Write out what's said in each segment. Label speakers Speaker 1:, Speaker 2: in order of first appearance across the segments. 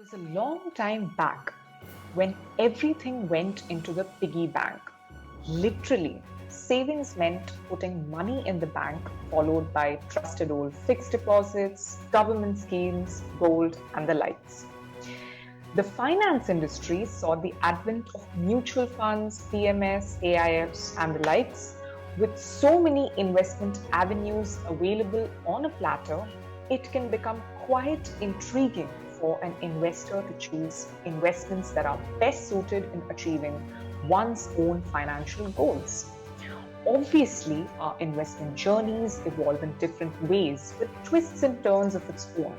Speaker 1: was a long time back when everything went into the piggy bank. Literally, savings meant putting money in the bank, followed by trusted old fixed deposits, government schemes, gold, and the lights. The finance industry saw the advent of mutual funds, PMS, AIFs, and the likes. With so many investment avenues available on a platter, it can become quite intriguing for an investor to choose investments that are best suited in achieving one's own financial goals. Obviously, our investment journeys evolve in different ways with twists and turns of its own.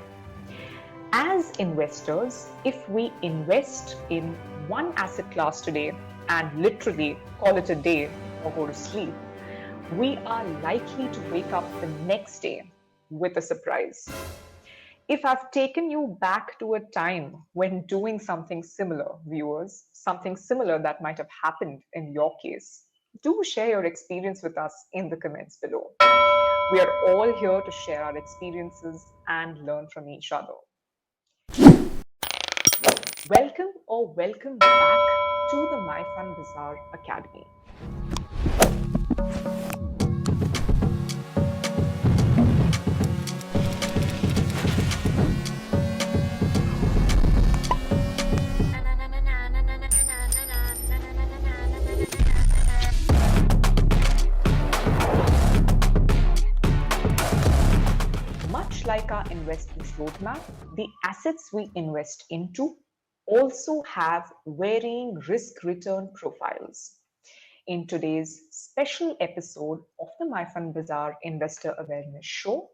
Speaker 1: As investors, if we invest in one asset class today and literally call it a day or go to sleep, we are likely to wake up the next day with a surprise. If I've taken you back to a time when doing something similar, viewers, something similar that might have happened in your case, do share your experience with us in the comments below. We are all here to share our experiences and learn from each other. Welcome or welcome back to the My Fun Bazaar Academy. Much like our investment roadmap, the assets we invest into also have varying risk return profiles. In today's special episode of the My Fund Bazaar Investor Awareness Show,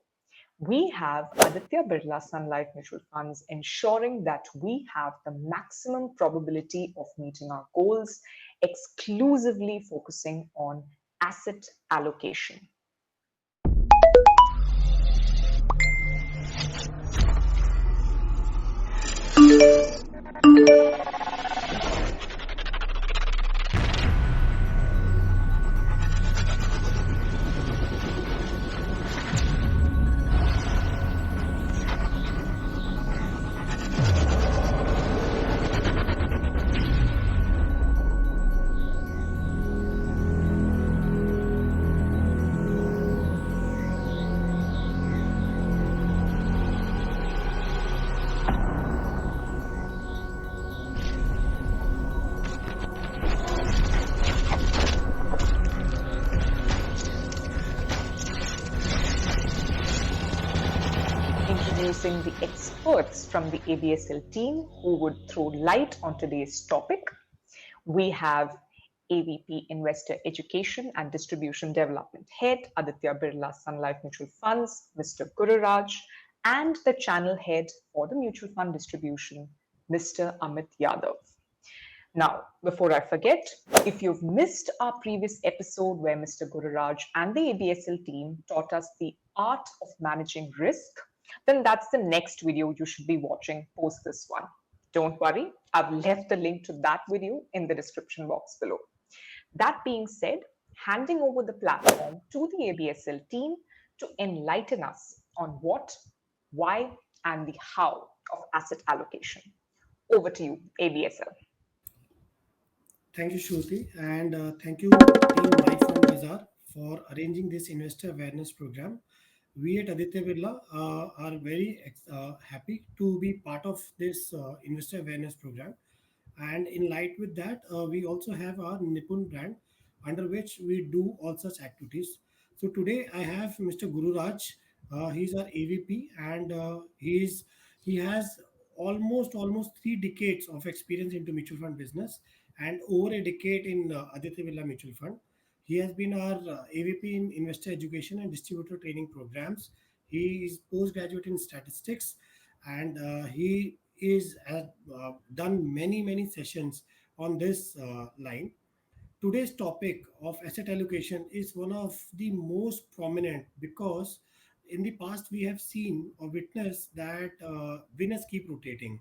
Speaker 1: we have Aditya Birla Sun Life Mutual Funds ensuring that we have the maximum probability of meeting our goals, exclusively focusing on asset allocation. Introducing the experts from the ABSL team who would throw light on today's topic. We have AVP Investor Education and Distribution Development Head, Aditya Birla Sun Life Mutual Funds, Mr. Gururaj, and the channel head for the mutual fund distribution, Mr. Amit Yadav. Now, before I forget, if you've missed our previous episode where Mr. Gururaj and the ABSL team taught us the art of managing risk, then that's the next video you should be watching post this one. Don't worry, I've left the link to that video in the description box below. That being said, handing over the platform to the ABSL team to enlighten us on what, why, and the how of asset allocation. Over to you, ABSL.
Speaker 2: Thank you, Shruti, and thank you, Team My Fund Bazaar, for arranging this investor awareness program. We at Aditya Birla are very happy to be part of this investor awareness program. And in light with that, we also have our Nipun brand under which we do all such activities. So today I have Mr. Guru Raj. He's our AVP, and he has almost 3 decades of experience into mutual fund business and over a decade in Aditya Birla Mutual Fund. He has been our AVP in investor education and distributor training programs. He is postgraduate in statistics, and he is has done many sessions on this line. Today's topic of asset allocation is one of the most prominent because in the past we have seen or witnessed that winners keep rotating.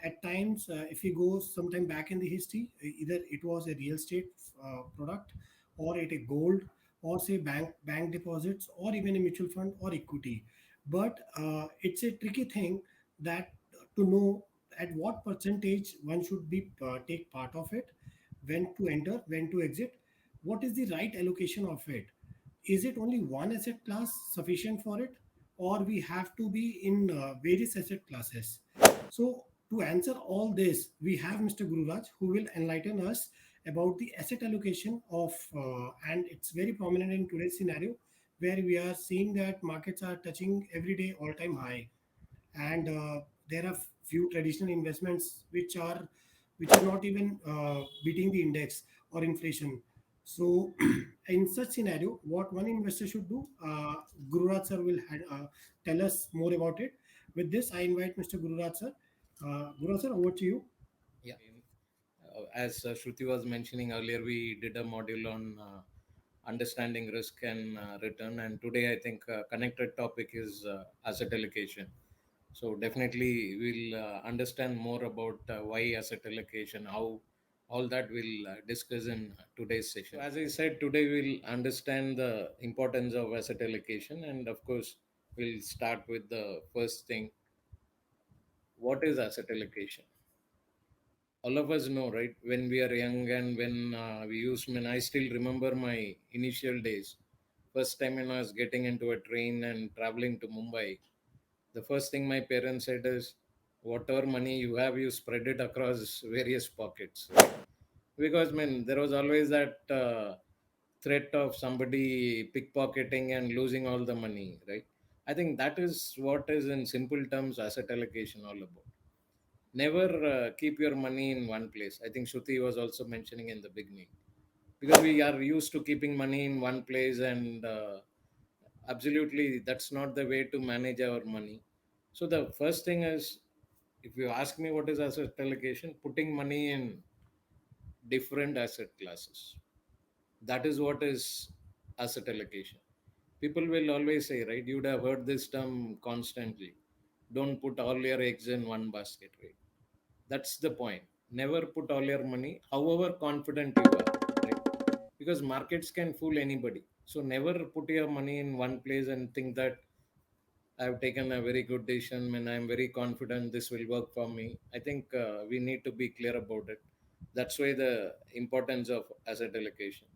Speaker 2: At times, if you go sometime back in the history, either it was a real estate product, or it a gold, or say bank deposits, or even a mutual fund or equity. But it's a tricky thing that to know at what percentage one should be take part of it, when to enter, when to exit, what is the right allocation of it? Is it only one asset class sufficient for it, or we have to be in various asset classes? So to answer all this, we have Mr. Gururaj who will enlighten us about the asset allocation of, and it's very prominent in today's scenario where we are seeing that markets are touching everyday all-time high, and there are few traditional investments which are not even beating the index or inflation. So in such scenario, what one investor should do, Gururaj sir will tell us more about it. With this, I invite Mr. Gururaj sir. Gururaj sir, over to you.
Speaker 3: As Shruti was mentioning earlier, we did a module on understanding risk and return, and today I think connected topic is asset allocation. So definitely we'll understand more about why asset allocation, how all that we'll discuss in today's session. So as I said, today we'll understand the importance of asset allocation, and of course we'll start with the first thing. What is asset allocation? All of us know, right? When we are young and when we use, I mean, I still remember my initial days. First time when I was getting into a train and traveling to Mumbai, the first thing my parents said is, whatever money you have, you spread it across various pockets. Right? Because, there was always that threat of somebody pickpocketing and losing all the money, right? I think that is what is, in simple terms, asset allocation all about. Never keep your money in one place. I think Shruti was also mentioning in the beginning, because we are used to keeping money in one place, and absolutely that's not the way to manage our money. So the first thing is, if you ask me what is asset allocation, putting money in different asset classes, that is what is asset allocation. People will always say, right, you'd have heard this term constantly, don't put all your eggs in one basket, right? That's the point. Never put all your money, however confident you are, right? Because markets can fool anybody. So never put your money in one place and think that I've taken a very good decision and I'm very confident this will work for me. I think we need to be clear about it. That's why the importance of asset allocation.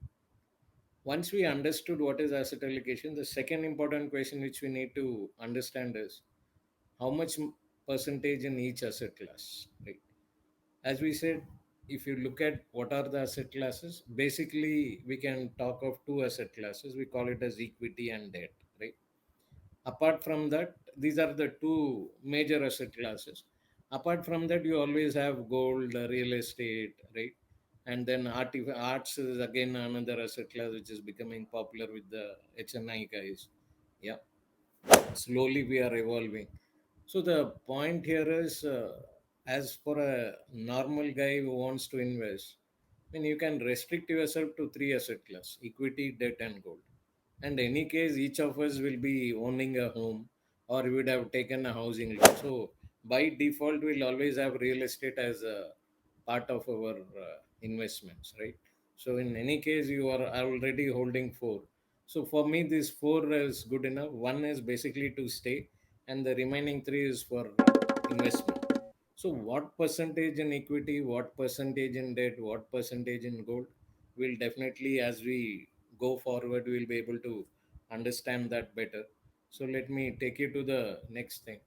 Speaker 3: Once we understood what is asset allocation, the second important question which we need to understand is how much percentage in each asset class, right? As we said, if you look at what are the asset classes, basically we can talk of two asset classes. We call it as equity and debt, right? Apart from that, these are the two major asset classes. Apart from that, you always have gold, real estate, right? And then arts is again another asset class which is becoming popular with the HNI guys. Yeah, slowly we are evolving. So the point here is, as for a normal guy who wants to invest, then you can restrict yourself to three asset class: equity, debt, and gold. And any case, each of us will be owning a home, or we would have taken a housing loan. So by default, we'll always have real estate as a part of our investments, right? So in any case, you are already holding four. So for me, this four is good enough. One is basically to stay, and the remaining three is for investment. So what percentage in equity, what percentage in debt, what percentage in gold, will definitely, as we go forward, we'll be able to understand that better. So let me take you to the next thing.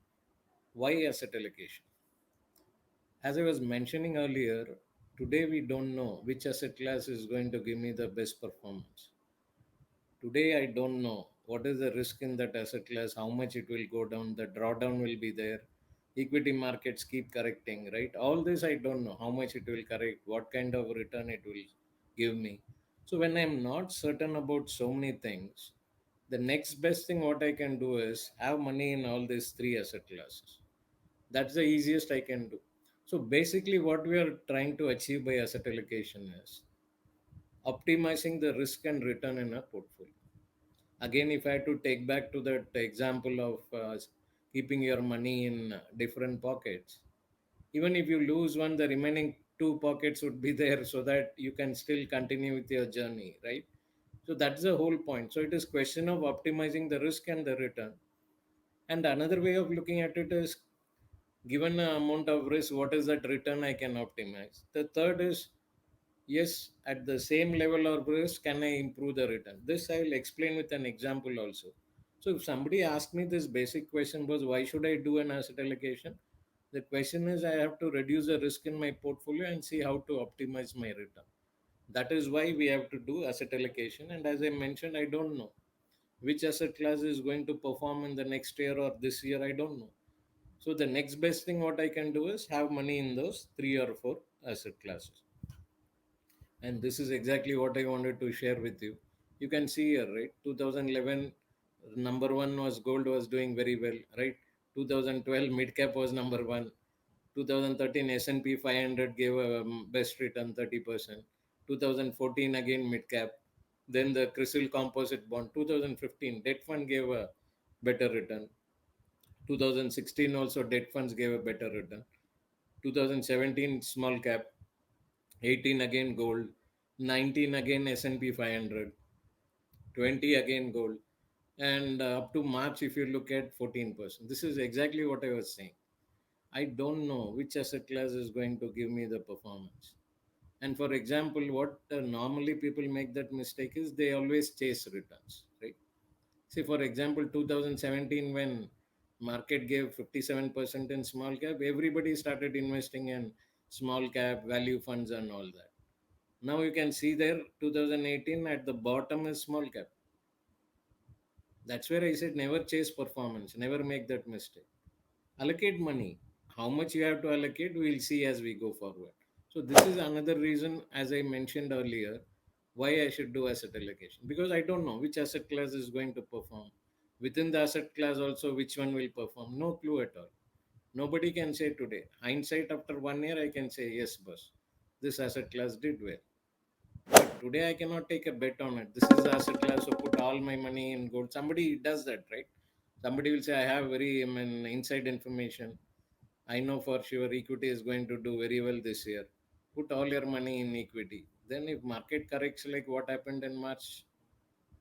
Speaker 3: Why asset allocation? As I was mentioning earlier, today we don't know which asset class is going to give me the best performance. Today I don't know what is the risk in that asset class, how much it will go down, the drawdown will be there. Equity markets keep correcting, right? All this I don't know how much it will correct, what kind of return it will give me. So when I'm not certain about so many things, the next best thing what I can do is have money in all these three asset classes. That's the easiest I can do. So basically, what we are trying to achieve by asset allocation is optimizing the risk and return in a portfolio. Again, if I had to take back to that example of keeping your money in different pockets, even if you lose one, the remaining two pockets would be there so that you can still continue with your journey, right? So that's the whole point. So it is question of optimizing the risk and the return. And another way of looking at it is Given an amount of risk, what is that return I can optimize? The third is, yes, at the same level of risk, can I improve the return? This I will explain with an example also. So if somebody asked me this basic question was, why should I do an asset allocation? The question is, I have to reduce the risk in my portfolio and see how to optimize my return. That is why we have to do asset allocation. And as I mentioned, I don't know which asset class is going to perform in the next year or this year. I don't know. So the next best thing what I can do is have money in those three or four asset classes. And this is exactly what I wanted to share with you. You can see here, right? 2011, number one was gold was doing very well, right? 2012 mid cap was number one. 2013 S&P 500 gave a best return 30%. 2014 again mid cap. Then the Crisil Composite Bond. 2015 debt fund gave a better return. 2016 also debt funds gave a better return. 2017 small cap. 18 again gold. 19 again S&P 500. 20 again gold. And up to March, if you look at 14%. This is exactly what I was saying. I don't know which asset class is going to give me the performance. And for example, what normally people make that mistake is they always chase returns, right? See, for example, 2017 when market gave 57% in small cap, everybody started investing in small cap value funds and all that. Now you can see there 2018 at the bottom is small cap. That's where I said never chase performance, never make that mistake. Allocate money. How much you have to allocate, we'll see as we go forward. So this is another reason, as I mentioned earlier, why I should do asset allocation. Because I don't know which asset class is going to perform. Within the asset class also, which one will perform. No clue at all. Nobody can say today. Hindsight after 1 year, I can say, yes, boss, this asset class did well. But today I cannot take a bet on it. This is the asset class, so put all my money in gold. Somebody does that, right? Somebody will say, I have very inside information. I know for sure equity is going to do very well this year. Put all your money in equity. Then if market corrects like what happened in March,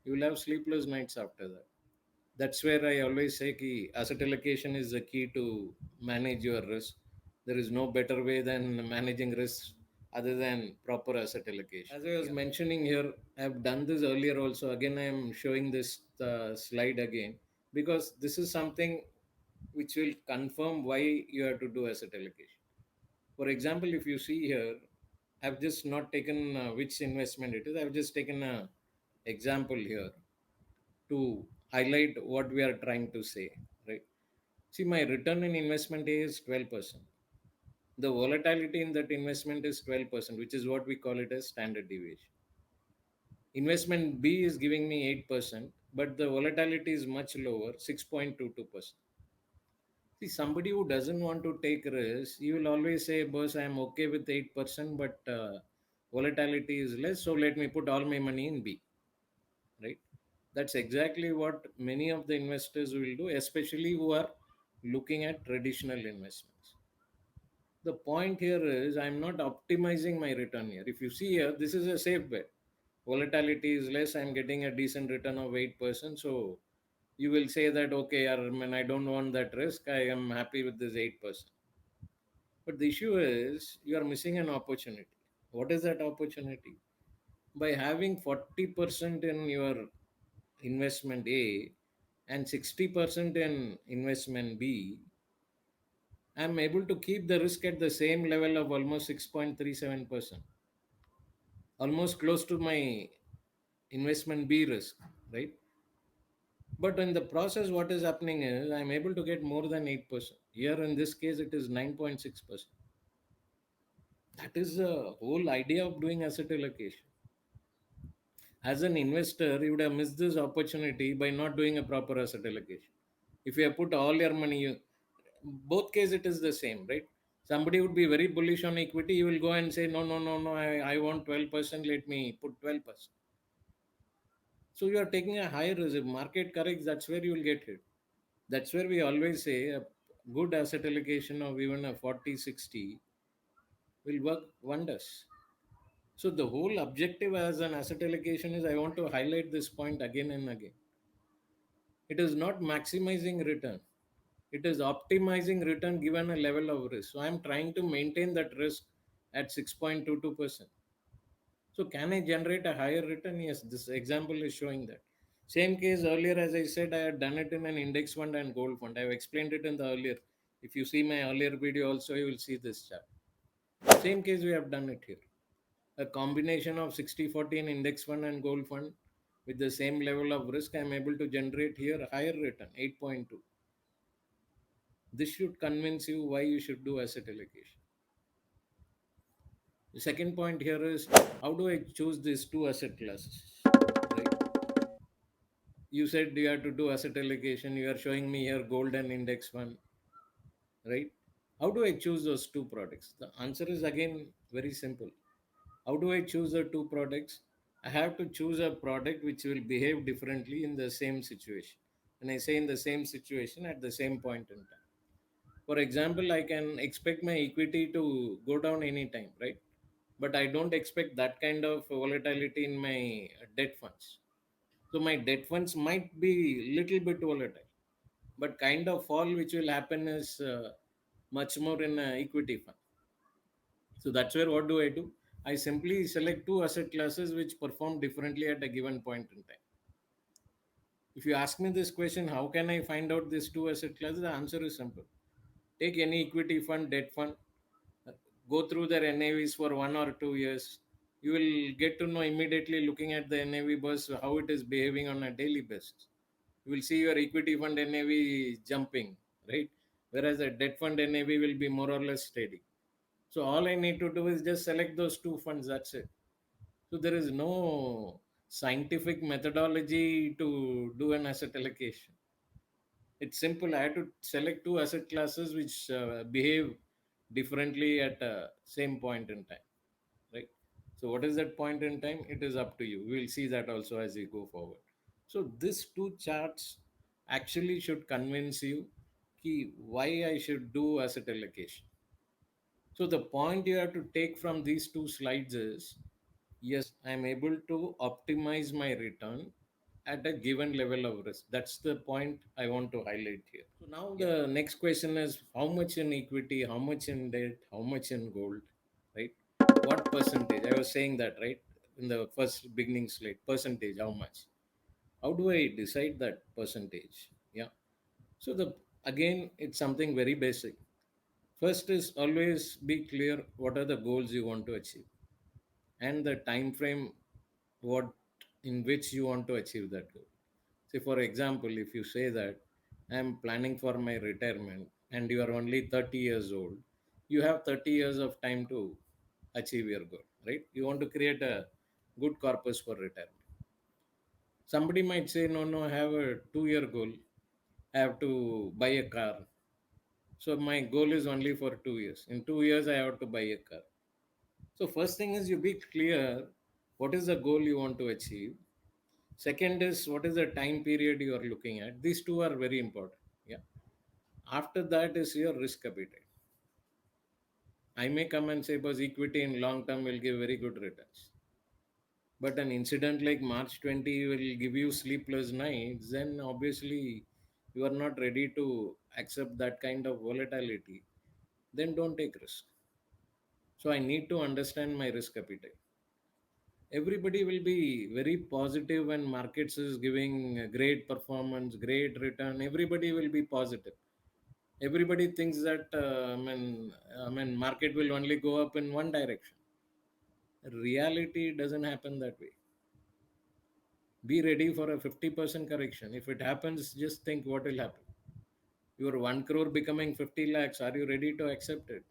Speaker 3: you will have sleepless nights after that. That's where I always say key asset allocation is the key to manage your risk. There is no better way than managing risk other than proper asset allocation. As I was mentioning here, I've done this earlier also. Again, I am showing this slide again because this is something which will confirm why you have to do asset allocation. For example, if you see here, I've just not taken which investment it is. I've just taken a example here to highlight what we are trying to say, right? See, my return in investment A is 12%. The volatility in that investment is 12%, which is what we call it as standard deviation. Investment B is giving me 8%, but the volatility is much lower, 6.22%. See, somebody who doesn't want to take risks, you will always say, boss, I'm okay with 8%, but volatility is less, so let me put all my money in B, right? That's exactly what many of the investors will do, especially who are looking at traditional investments. The point here is I'm not optimizing my return here. If you see here, this is a safe bet. Volatility is less, I'm getting a decent return of 8%. So you will say that, okay, I don't want that risk. I am happy with this 8%. But the issue is you are missing an opportunity. What is that opportunity? By having 40% in your investment A and 60% in investment B, I'm able to keep the risk at the same level of almost 6.37%, almost close to my investment B risk, right? But in the process, what is happening is I'm able to get more than 8%. Here in this case, it is 9.6%. That is the whole idea of doing asset allocation. As an investor, you would have missed this opportunity by not doing a proper asset allocation. If you have put all your money, both case it is the same, right? Somebody would be very bullish on equity. You will go and say, no, no, no, no, I want 12%. Let me put 12%. So you are taking a higher risk. If market corrects, that's where you will get hit. That's where we always say a good asset allocation of even a 40-60 will work wonders. So the whole objective as an asset allocation is I want to highlight this point again and again. It is not maximizing return. It is optimizing return given a level of risk. So I'm trying to maintain that risk at 6.22%. So can I generate a higher return? Yes, this example is showing that. Same case earlier, as I said, I had done it in an index fund and gold fund. I've explained it in the earlier. If you see my earlier video also, you will see this chart. Same case we have done it here. A combination of 60-40 in index fund and gold fund with the same level of risk, I'm able to generate here a higher return, 8.2. This should convince you why you should do asset allocation. The second point here is, how do I choose these two asset classes? Right? You said you have to do asset allocation. You are showing me here gold and index fund, right? How do I choose those two products? The answer is again very simple. How do I choose the two products? I have to choose a product which will behave differently in the same situation. And I say in the same situation at the same point in time. For example, I can expect my equity to go down anytime, right? But I don't expect that kind of volatility in my debt funds. So my debt funds might be little bit volatile, but kind of fall which will happen is much more in equity fund. So that's where what do I do? I simply select two asset classes which perform differently at a given point in time. If you ask me this question, how can I find out these two asset classes? The answer is simple. Take any equity fund, debt fund, go through their NAVs for 1 or 2 years. You will get to know immediately looking at the NAV bus how it is behaving on a daily basis. You will see your equity fund NAV jumping, right? Whereas a debt fund NAV will be more or less steady. So all I need to do is just select those two funds. That's it. So there is no scientific methodology to do an asset allocation. It's simple. I have to select two asset classes which behave differently at same point in time, right? So what is that point in time? It is up to you. We will see that also as we go forward. So these two charts actually should convince you why I should do asset allocation. So the point you have to take from these two slides is, yes, I'm able to optimize my return at a given level of risk. That's the point I want to highlight here. So now the next question is, how much in equity, how much in debt, how much in gold, right? What percentage? I was saying that, right? In the first beginning slide, percentage, how much? How do I decide that percentage? Yeah. So the again, it's something very basic. First is always be clear what are the goals you want to achieve and the time frame what in which you want to achieve that goal. Say for example, if you say that I am planning for my retirement and you are only 30 years old, you have 30 years of time to achieve your goal, right? You want to create a good corpus for retirement. Somebody might say, no, I have a 2 year goal. I have to buy a car. So my goal is only for 2 years. In 2 years, I have to buy a car. So first thing is you be clear what is the goal you want to achieve. Second is what is the time period you are looking at. These two are very important. Yeah. After that is your risk appetite. I may come and say, because equity in long term will give very good returns. But an incident like March 20 will give you sleepless nights, then obviously you are not ready to accept that kind of volatility. Then don't take risk. So I need to understand my risk appetite. Everybody will be very positive when markets is giving a great performance, great return. Everybody will be positive. Everybody thinks that market will only go up in one direction. Reality doesn't happen that way. Be ready for a 50% correction. If it happens, just think what will happen. Your 1 crore becoming 50 lakhs, are you ready to accept it?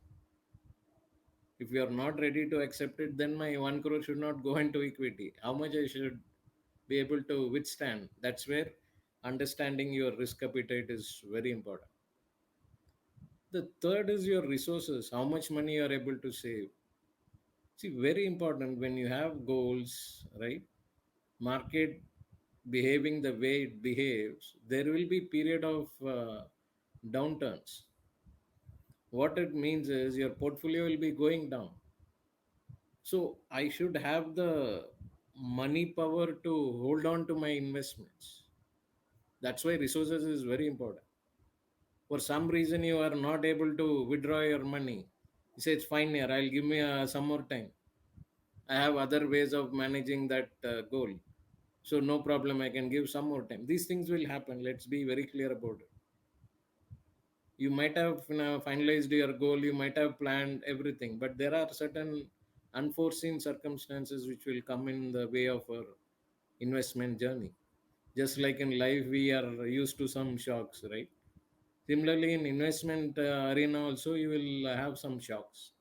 Speaker 3: If you are not ready to accept it, then my 1 crore should not go into equity. How much I should be able to withstand? That's where understanding your risk appetite is very important. The third is your resources, how much money you are able to save. See, very important when you have goals, right? Market behaving the way it behaves, there will be period of downturns. What it means is your portfolio will be going down. So I should have the money power to hold on to my investments. That's why resources is very important. For some reason, you are not able to withdraw your money. You say, it's fine here, I'll give me some more time. I have other ways of managing that goal. So, no problem, I can give some more time. These things will happen. Let's be very clear about it. You might have finalized your goal, you might have planned everything, but there are certain unforeseen circumstances which will come in the way of our investment journey. Just like in life, we are used to some shocks, right? Similarly, in investment arena also, you will have some shocks.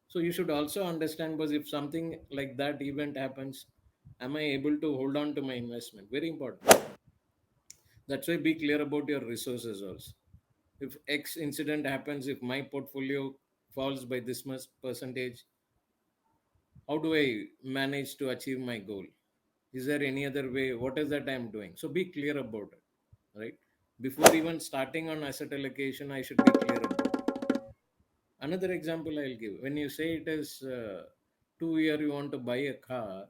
Speaker 3: So you should also understand, because if something like that event happens, am I able to hold on to my investment? Very important. That's why be clear about your resources also. If X incident happens, if my portfolio falls by this much percentage, how do I manage to achieve my goal? Is there any other way? What is that I'm doing? So be clear about it, right? Before even starting on asset allocation, I should be clear about it. Another example I'll give: when you say it is 2 year you want to buy a car,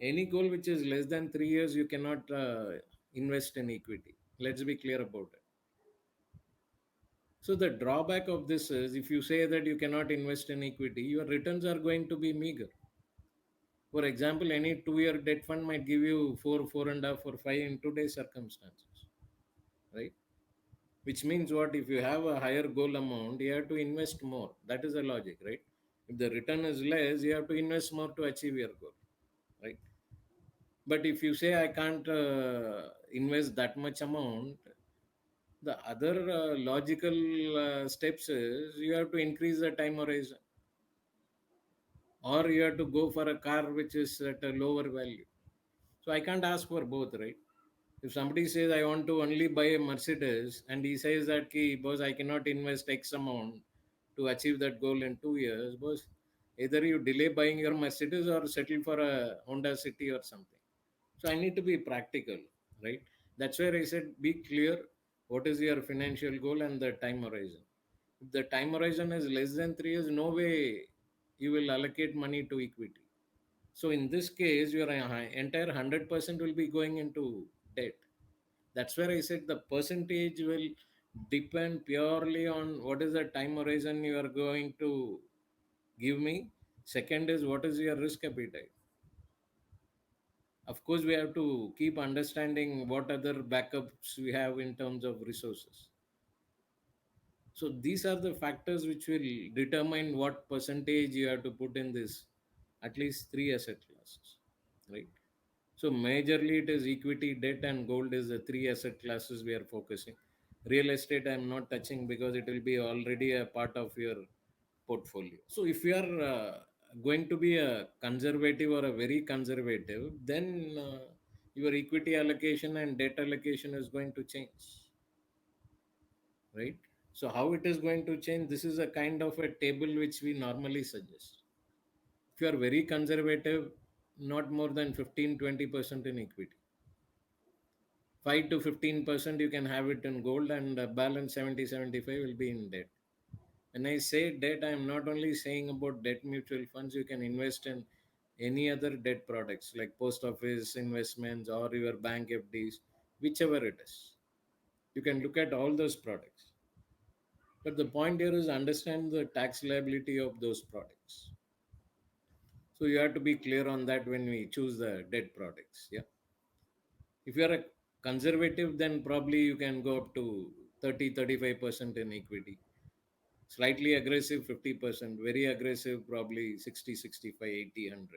Speaker 3: any goal which is less than 3 years, you cannot invest in equity. Let's be clear about it. So the drawback of this is, if you say that you cannot invest in equity, your returns are going to be meager. For example, any 2 year debt fund might give you four, four and a half, or five in today's circumstances, right? Which means what? If you have a higher goal amount, you have to invest more. That is the logic, right? If the return is less, you have to invest more to achieve your goal, right? But if you say I can't invest that much amount, the other logical steps is you have to increase the time horizon, or you have to go for a car which is at a lower value. So I can't ask for both, right? If somebody says I want to only buy a Mercedes, and he says that ki, boss, I cannot invest X amount to achieve that goal in 2 years, boss, either you delay buying your Mercedes or settle for a Honda City or something. So I need to be practical, right? That's where I said be clear what is your financial goal and the time horizon. If the time horizon is less than 3 years, no way you will allocate money to equity. So in this case, your entire 100% will be going into debt. That's where I said the percentage will depend purely on what is the time horizon you are going to give me. Second is what is your risk appetite. Of course, we have to keep understanding what other backups we have in terms of resources. So these are the factors which will determine what percentage you have to put in this, at least three asset classes, right? So majorly it is equity, debt, and gold is the three asset classes we are focusing. Real estate I'm not touching because it will be already a part of your portfolio. So if you are going to be a conservative or a very conservative, then your equity allocation and debt allocation is going to change, right? So how it is going to change? This is a kind of a table which we normally suggest. If you are very conservative, not more than 15-20% in equity. 5 to 15% you can have it in gold, and balance 70-75 will be in debt. When I say debt, I am not only saying about debt mutual funds. You can invest in any other debt products like post office investments or your bank FDs, whichever it is. You can look at all those products. But the point here is understand the tax liability of those products. So you have to be clear on that when we choose the debt products. Yeah. If you are a conservative, then probably you can go up to 30-35% in equity. Slightly aggressive 50%, very aggressive probably 60-65, 80-100.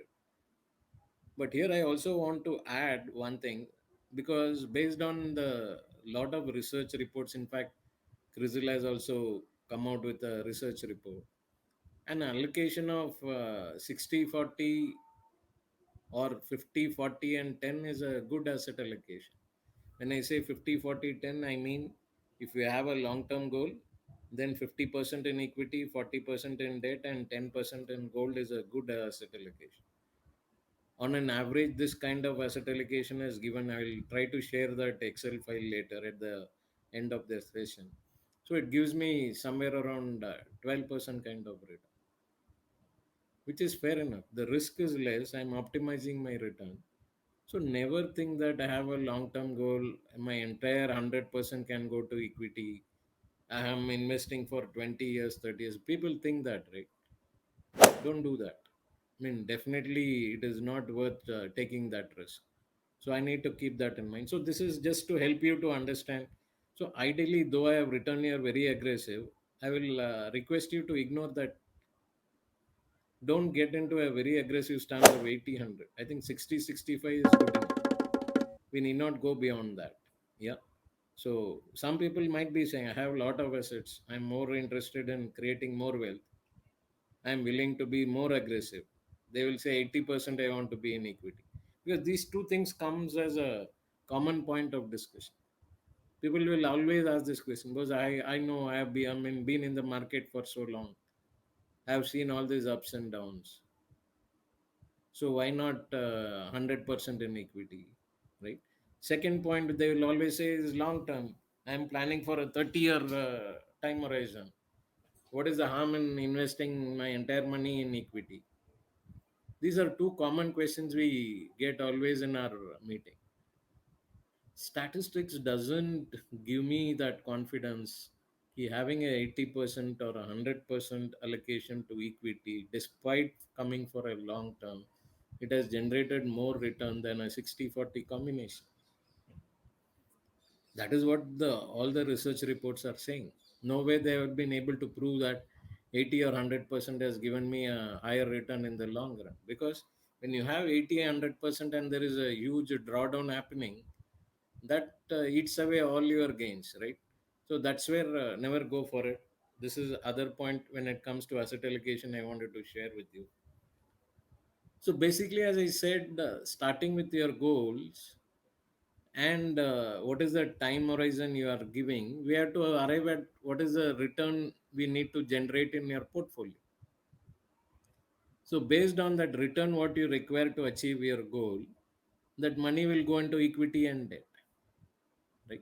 Speaker 3: But here I also want to add one thing, because based on the lot of research reports, in fact, Crisil has also come out with a research report. An allocation of 60-40 or 50-40 and 10 is a good asset allocation. When I say 50-40-10, I mean if you have a long term goal, then 50% in equity, 40% in debt, and 10% in gold is a good asset allocation. On an average, this kind of asset allocation is given. I will try to share that Excel file later at the end of this session. So it gives me somewhere around 12% kind of return, which is fair enough. The risk is less. I'm optimizing my return. So never think that I have a long term goal, my entire 100% can go to equity. I am investing for 20 years, 30 years. People think that, right? Don't do that. I mean, definitely it is not worth taking that risk. So I need to keep that in mind. So this is just to help you to understand. So ideally, though I have written here very aggressive, I will request you to ignore that. Don't get into a very aggressive stance of 80, 100. I think 60, 65 is good enough. We need not go beyond that. Yeah. So some people might be saying, I have a lot of assets. I'm more interested in creating more wealth. I'm willing to be more aggressive. They will say 80% I want to be in equity. Because these two things comes as a common point of discussion. People will always ask this question because I know been in the market for so long. I've seen all these ups and downs. So why not 100% in equity, right? Second point they will always say is long term. I'm planning for a 30-year time horizon. What is the harm in investing my entire money in equity? These are two common questions we get always in our meeting. Statistics doesn't give me that confidence. He having a 80% or 100% allocation to equity, despite coming for a long term, it has generated more return than a 60-40 combination. That is what the all the research reports are saying. No way they have been able to prove that 80 or 100% has given me a higher return in the long run. Because when you have 80 100% and there is a huge drawdown happening, that eats away all your gains, right? So that's where never go for it. This is other point when it comes to asset allocation I wanted to share with you. So basically, as I said, starting with your goals and what is the time horizon you are giving, we have to arrive at what is the return we need to generate in your portfolio. So based on that return, what you require to achieve your goal, that money will go into equity and debt, right?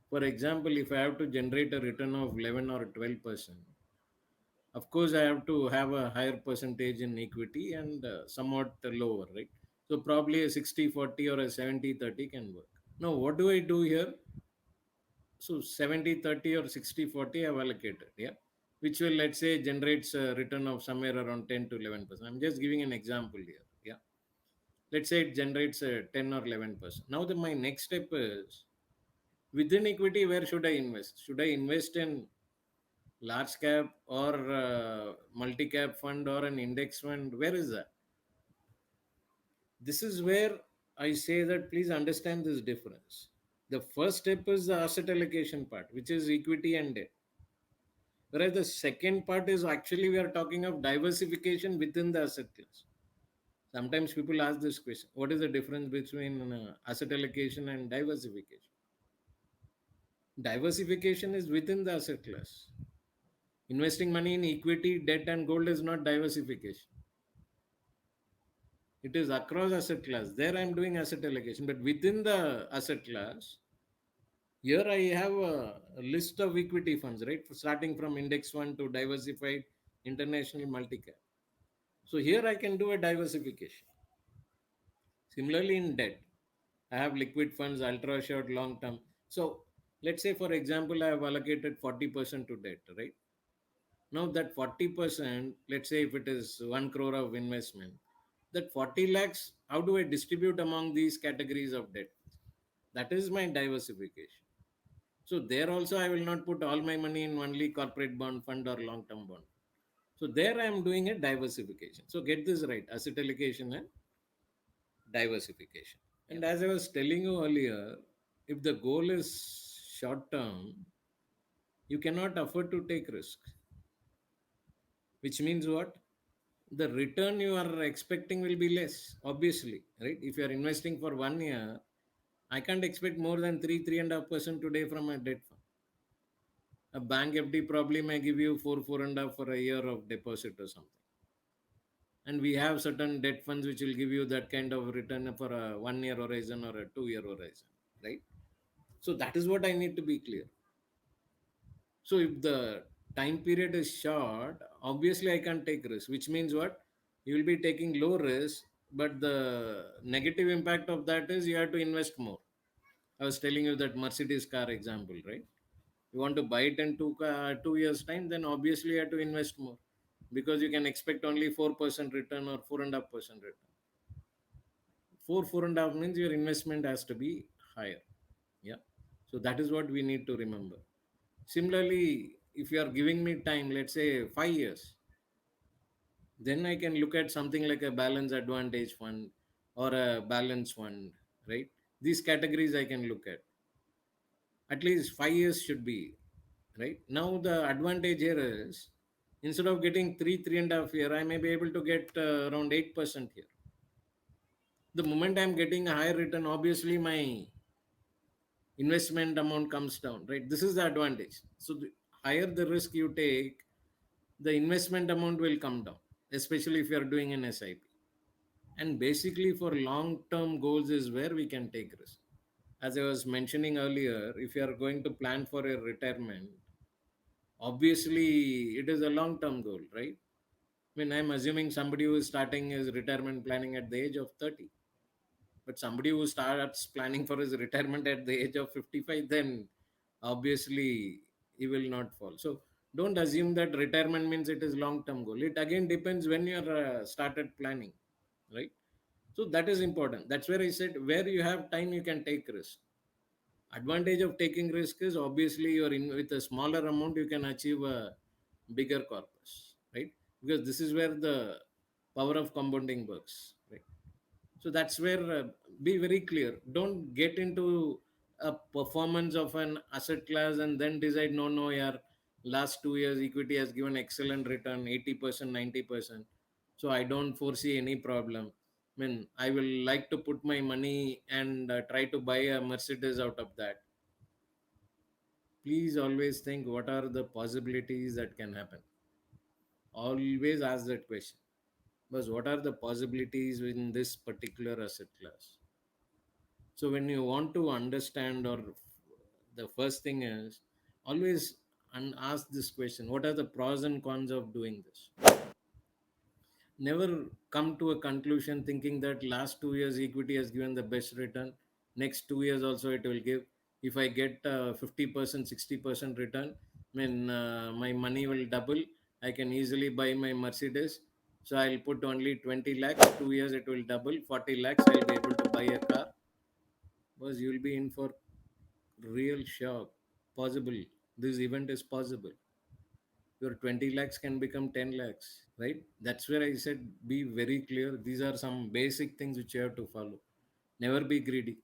Speaker 3: For example, if I have to generate a return of 11 or 12%, of course I have to have a higher percentage in equity and somewhat lower, right? So probably a 60-40 or a 70-30 can work. Now what do I do here? So 70-30 or 60-40 I've allocated, yeah, which will, let's say, generates a return of somewhere around 10 to 11%. I'm just giving an example here, yeah. Let's say it generates a 10 or 11%. Now my next step is, within equity, where should I invest? Should I invest in large cap or multi cap fund or an index fund? Where is that? This is where I say that please understand this difference. The first step is the asset allocation part, which is equity and debt. Whereas the second part is actually we are talking of diversification within the asset class. Sometimes people ask this question: what is the difference between asset allocation and diversification? Diversification is within the asset class. Investing money in equity, debt, and gold is not diversification. It is across asset class. There I am doing asset allocation, but within the asset class, here I have a list of equity funds, right? Starting from index fund to diversified international multi-cap. So here I can do a diversification. Similarly, in debt, I have liquid funds, ultra short, long term. So let's say, for example, I have allocated 40% to debt, right? Now that 40%, let's say if it is 1 crore of investment, that 40 lakhs, how do I distribute among these categories of debt? That is my diversification. So there also I will not put all my money in only corporate bond fund or long term bond. So there I am doing a diversification. So get this right, asset allocation and diversification. And as I was telling you earlier, if the goal is short term, you cannot afford to take risk, which means what? The return you are expecting will be less, obviously, right? If you are investing for 1 year, I can't expect more than 3.5% today from a debt fund. A bank FD probably may give you 4.5 for a year of deposit or something. And we have certain debt funds which will give you that kind of return for a 1 year horizon or a 2 year horizon, right? So that is what I need to be clear. So if the time period is short, obviously I can't take risk, which means what? You will be taking low risk, but the negative impact of that is you have to invest more. I was telling you that Mercedes car example, right? You want to buy it in 2 years time, then obviously you have to invest more, because you can expect only 4% return or 4.5% return. 4.5 means your investment has to be higher. Yeah. So that is what we need to remember. Similarly, if you are giving me time, let's say 5 years, then I can look at something like a balance advantage fund or a balance fund, right? These categories I can look at least 5 years should be, right? Now the advantage here is, instead of getting 3.5 year, I may be able to get around 8% here. The moment I'm getting a higher return, obviously my investment amount comes down, right? This is the advantage. So the higher the risk you take, the investment amount will come down, especially if you are doing an SIP. And basically for long term goals is where we can take risk. As I was mentioning earlier, if you are going to plan for a retirement, obviously it is a long term goal, right? I mean, I'm assuming somebody who is starting his retirement planning at the age of 30. But somebody who starts planning for his retirement at the age of 55, then obviously he will not fall. So don't assume that retirement means it is long term goal. It again depends when you're started planning, right? So that is important. That's where I said, where you have time, you can take risk. Advantage of taking risk is, obviously you're in with a smaller amount, you can achieve a bigger corpus, right? Because this is where the power of compounding works, right? So that's where, be very clear. Don't get into a performance of an asset class and then decide, no, no, yeah, last 2 years equity has given excellent return, 80%, 90%. So I don't foresee any problem. I mean, I will like to put my money and try to buy a Mercedes out of that. Please always think, what are the possibilities that can happen? Always ask that question. But what are the possibilities in this particular asset class? So when you want to understand, or the first thing is always ask this question: what are the pros and cons of doing this? Never come to a conclusion thinking that last 2 years equity has given the best return. Next 2 years also it will give. If I get 50%, 60% return, I mean my money will double. I can easily buy my Mercedes. So I'll put only 20 lakhs. 2 years it will double. 40 lakhs I'll be able to buy a car. Because you'll be in for real shock. Possible. This event is possible. Your 20 lakhs can become 10 lakhs, right? That's where I said, be very clear. These are some basic things which you have to follow. Never be greedy.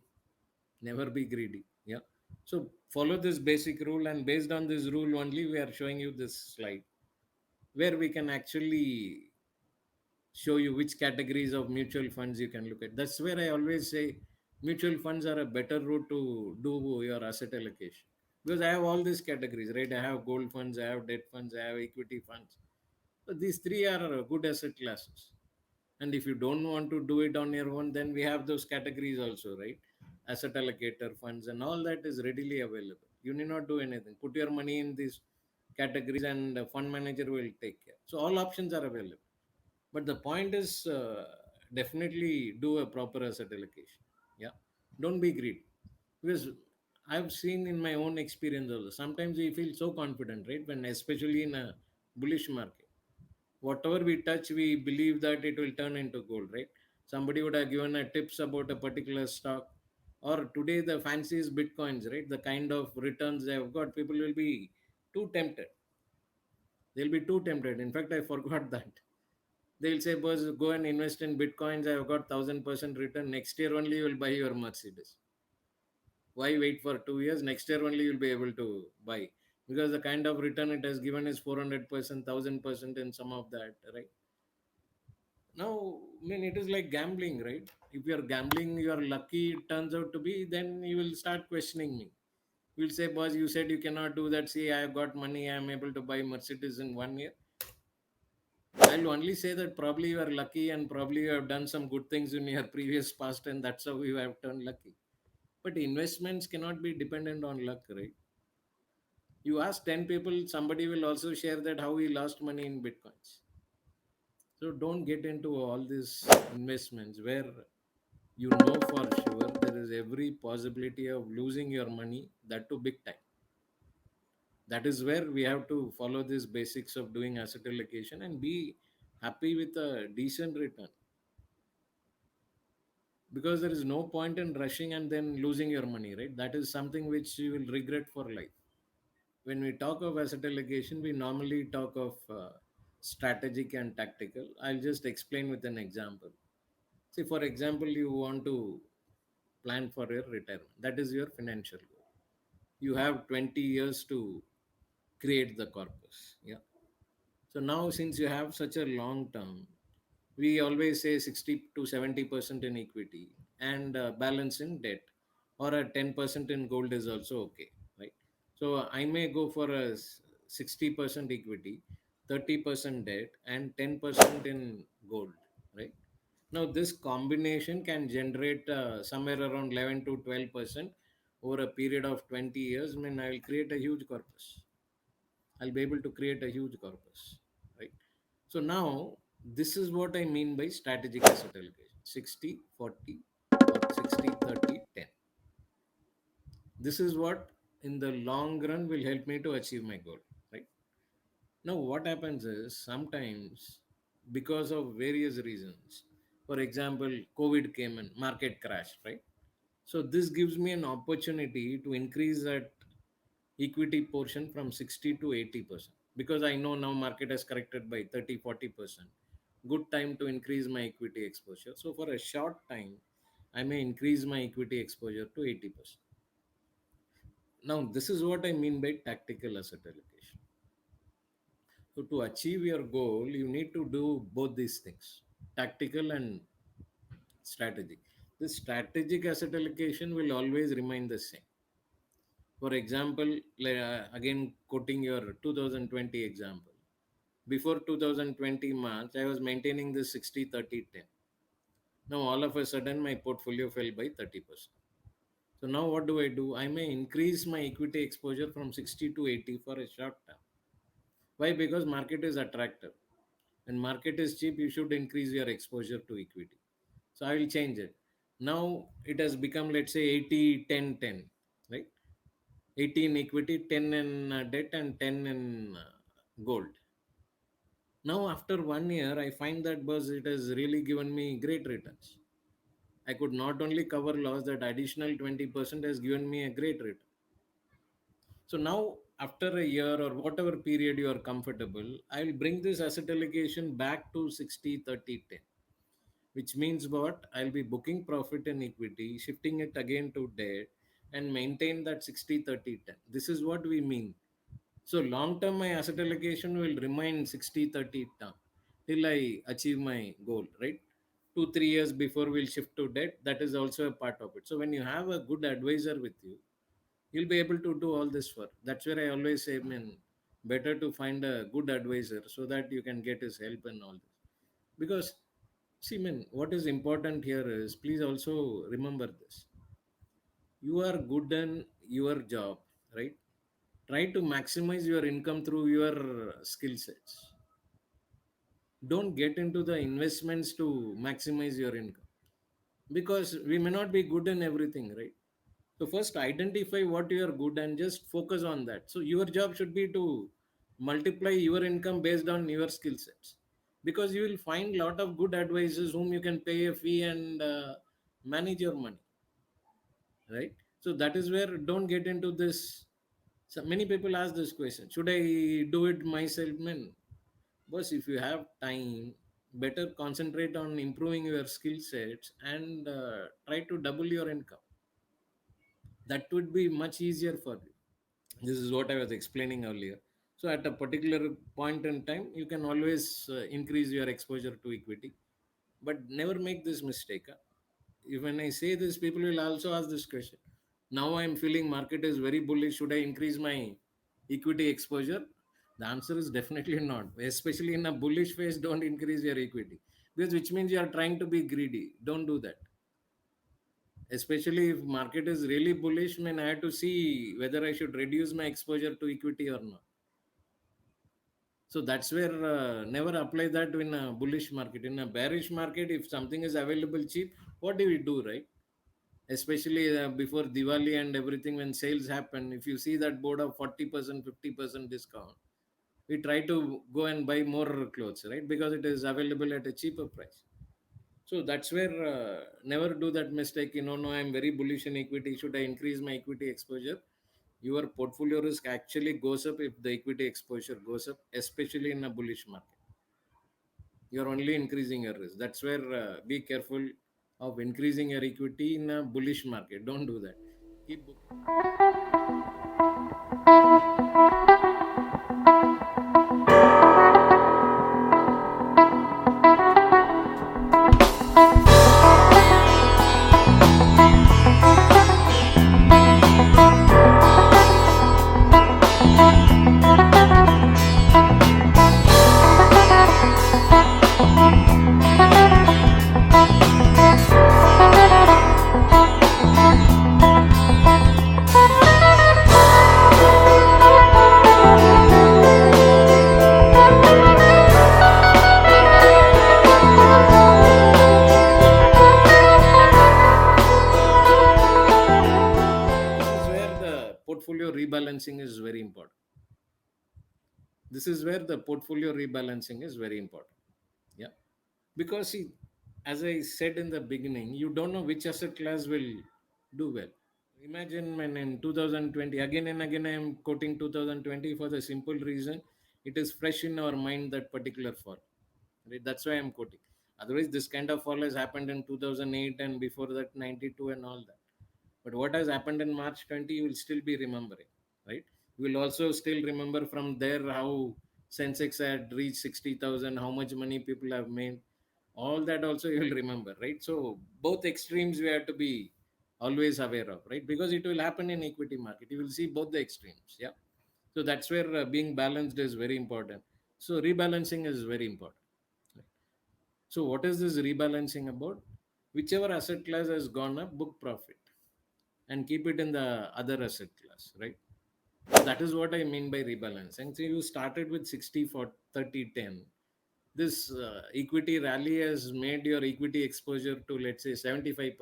Speaker 3: Never be greedy. Yeah. So follow this basic rule, and based on this rule only, we are showing you this slide where we can actually show you which categories of mutual funds you can look at. That's where I always say mutual funds are a better route to do your asset allocation, because I have all these categories, right? I have gold funds, I have debt funds, I have equity funds. So these three are good asset classes. And if you don't want to do it on your own, then we have those categories also, right? Asset allocator funds and all that is readily available. You need not do anything. Put your money in these categories and the fund manager will take care. So all options are available. But the point is, definitely do a proper asset allocation. Yeah. Don't be greedy. Because I've seen in my own experience also, sometimes we feel so confident, right? When especially in a bullish market, whatever we touch, we believe that it will turn into gold, right? Somebody would have given a tips about a particular stock, or today the fancy is bitcoins, right? The kind of returns they have got, people will be too tempted. They'll be too tempted. In fact, I forgot that. They'll say, boss, go and invest in bitcoins. I've got 1,000% return. Next year only you will buy your Mercedes. Why wait for 2 years? Next year only you'll be able to buy. Because the kind of return it has given is 400%, 1,000% in some of that, right? Now, I mean, it is like gambling, right? If you're gambling, you're lucky it turns out to be, then you will start questioning me. You will say, boss, you said you cannot do that. See, I have got money. I am able to buy Mercedes in 1 year. I'll only say that probably you are lucky and probably you have done some good things in your previous past and that's how you have turned lucky. But investments cannot be dependent on luck, right? You ask 10 people, somebody will also share that how he lost money in bitcoins. So don't get into all these investments where you know for sure there is every possibility of losing your money, that too big time. That is where we have to follow these basics of doing asset allocation and be happy with a decent return, because there is no point in rushing and then losing your money, right? That is something which you will regret for life. When we talk of asset allocation, we normally talk of strategic and tactical. I'll just explain with an example. See, for example, you want to plan for your retirement. That is your financial goal. You have 20 years to create the corpus. Yeah. So now, since you have such a long term, we always say 60 to 70% in equity and balance in debt, or a 10% in gold is also okay, right? So I may go for a 60% equity, 30% debt, and 10% in gold, right? Now this combination can generate somewhere around 11 to 12% over a period of 20 years. I mean, I will create a huge corpus. I'll be able to create a huge corpus, right? So now this is what I mean by strategic asset allocation: 60 40 or 60 30 10. This is what in the long run will help me to achieve my goal, right? Now, what happens is sometimes because of various reasons, for example, COVID came and market crashed, right? So this gives me an opportunity to increase that equity portion from 60 to 80%, because I know now market has corrected by 30 40%. Good time to increase my equity exposure. So for a short time, I may increase my equity exposure to 80%. Now this is what I mean by tactical asset allocation. So to achieve your goal, you need to do both these things: tactical and strategic. This strategic asset allocation will always remain the same. For example, again quoting your 2020 example, before 2020 March, I was maintaining this 60 30 10. Now, all of a sudden, my portfolio fell by 30%. So, now what do I do? I may increase my equity exposure from 60 to 80 for a short term. Why? Because market is attractive. When market is cheap, you should increase your exposure to equity. So, I will change it. Now, it has become, let's say, 80 10 10, right? 80 in equity, 10 in debt, and 10 in gold. Now, after 1 year, I find that buzz it has really given me great returns. I could not only cover loss, that additional 20% has given me a great return. So now, after a year or whatever period you are comfortable, I will bring this asset allocation back to 60 30 10, which means what? I'll be booking profit in equity, shifting it again to debt, and maintain that 60 30 10. This is what we mean. So long term, my asset allocation will remain 60 30 term till I achieve my goal, right? 2 3 years before we'll shift to debt. That is also a part of it. So when you have a good advisor with you, you'll be able to do all this work. That's where I always say, man, better to find a good advisor so that you can get his help and all this. Because see, man, what is important here is, please also remember this: you are good in your job, right? Try to maximize your income through your skill sets. Don't get into the investments to maximize your income, because we may not be good in everything, right? So first identify what you are good and just focus on that. So your job should be to multiply your income based on your skill sets, because you will find lot of good advisors whom you can pay a fee and manage your money, right? So that is where, don't get into this. So many people ask this question: should I do it myself? Man, boss, if you have time, better concentrate on improving your skill sets and try to double your income. That would be much easier for you. This is what I was explaining earlier. So at a particular point in time, you can always increase your exposure to equity, but never make this mistake. When I say this, people will also ask this question: now I'm feeling market is very bullish, should I increase my equity exposure? The answer is definitely not. Especially in a bullish phase, don't increase your equity, because which means you are trying to be greedy. Don't do that. Especially if market is really bullish, I mean, I have to see whether I should reduce my exposure to equity or not. So that's where never apply that in a bullish market. In a bearish market, if something is available cheap, what do we do, right? especially before Diwali and everything, when sales happen, if you see that board of 40%, 50% discount, we try to go and buy more clothes, right? Because it is available at a cheaper price. So that's where never do that mistake. No, I'm very bullish in equity. Should I increase my equity exposure? Your portfolio risk actually goes up if the equity exposure goes up, especially in a bullish market. You're only increasing your risk. That's where be careful of increasing your equity in a bullish market. Don't do that. Keep book. This is where the portfolio rebalancing is very important. This is where the portfolio rebalancing is very important. Yeah. Because see, as I said in the beginning, you don't know which asset class will do well. Imagine when in 2020, again and again I am quoting 2020 for the simple reason it is fresh in our mind, that particular fall. Right? That's why I'm quoting. Otherwise, this kind of fall has happened in 2008 and before that 92 and all that. But what has happened in March 20, you will still be remembering, right? You will also still remember from there how Sensex had reached 60,000, how much money people have made. All that also you will remember, right? So both extremes we have to be always aware of, right? Because it will happen in equity market. You will see both the extremes, yeah. So that's where being balanced is very important. So rebalancing is very important. Right? So what is this rebalancing about? Whichever asset class has gone up, book profit and keep it in the other asset class, right? That is what I mean by rebalancing. So you started with 60 for 30 10. This equity rally has made your equity exposure to, let's say, 75%,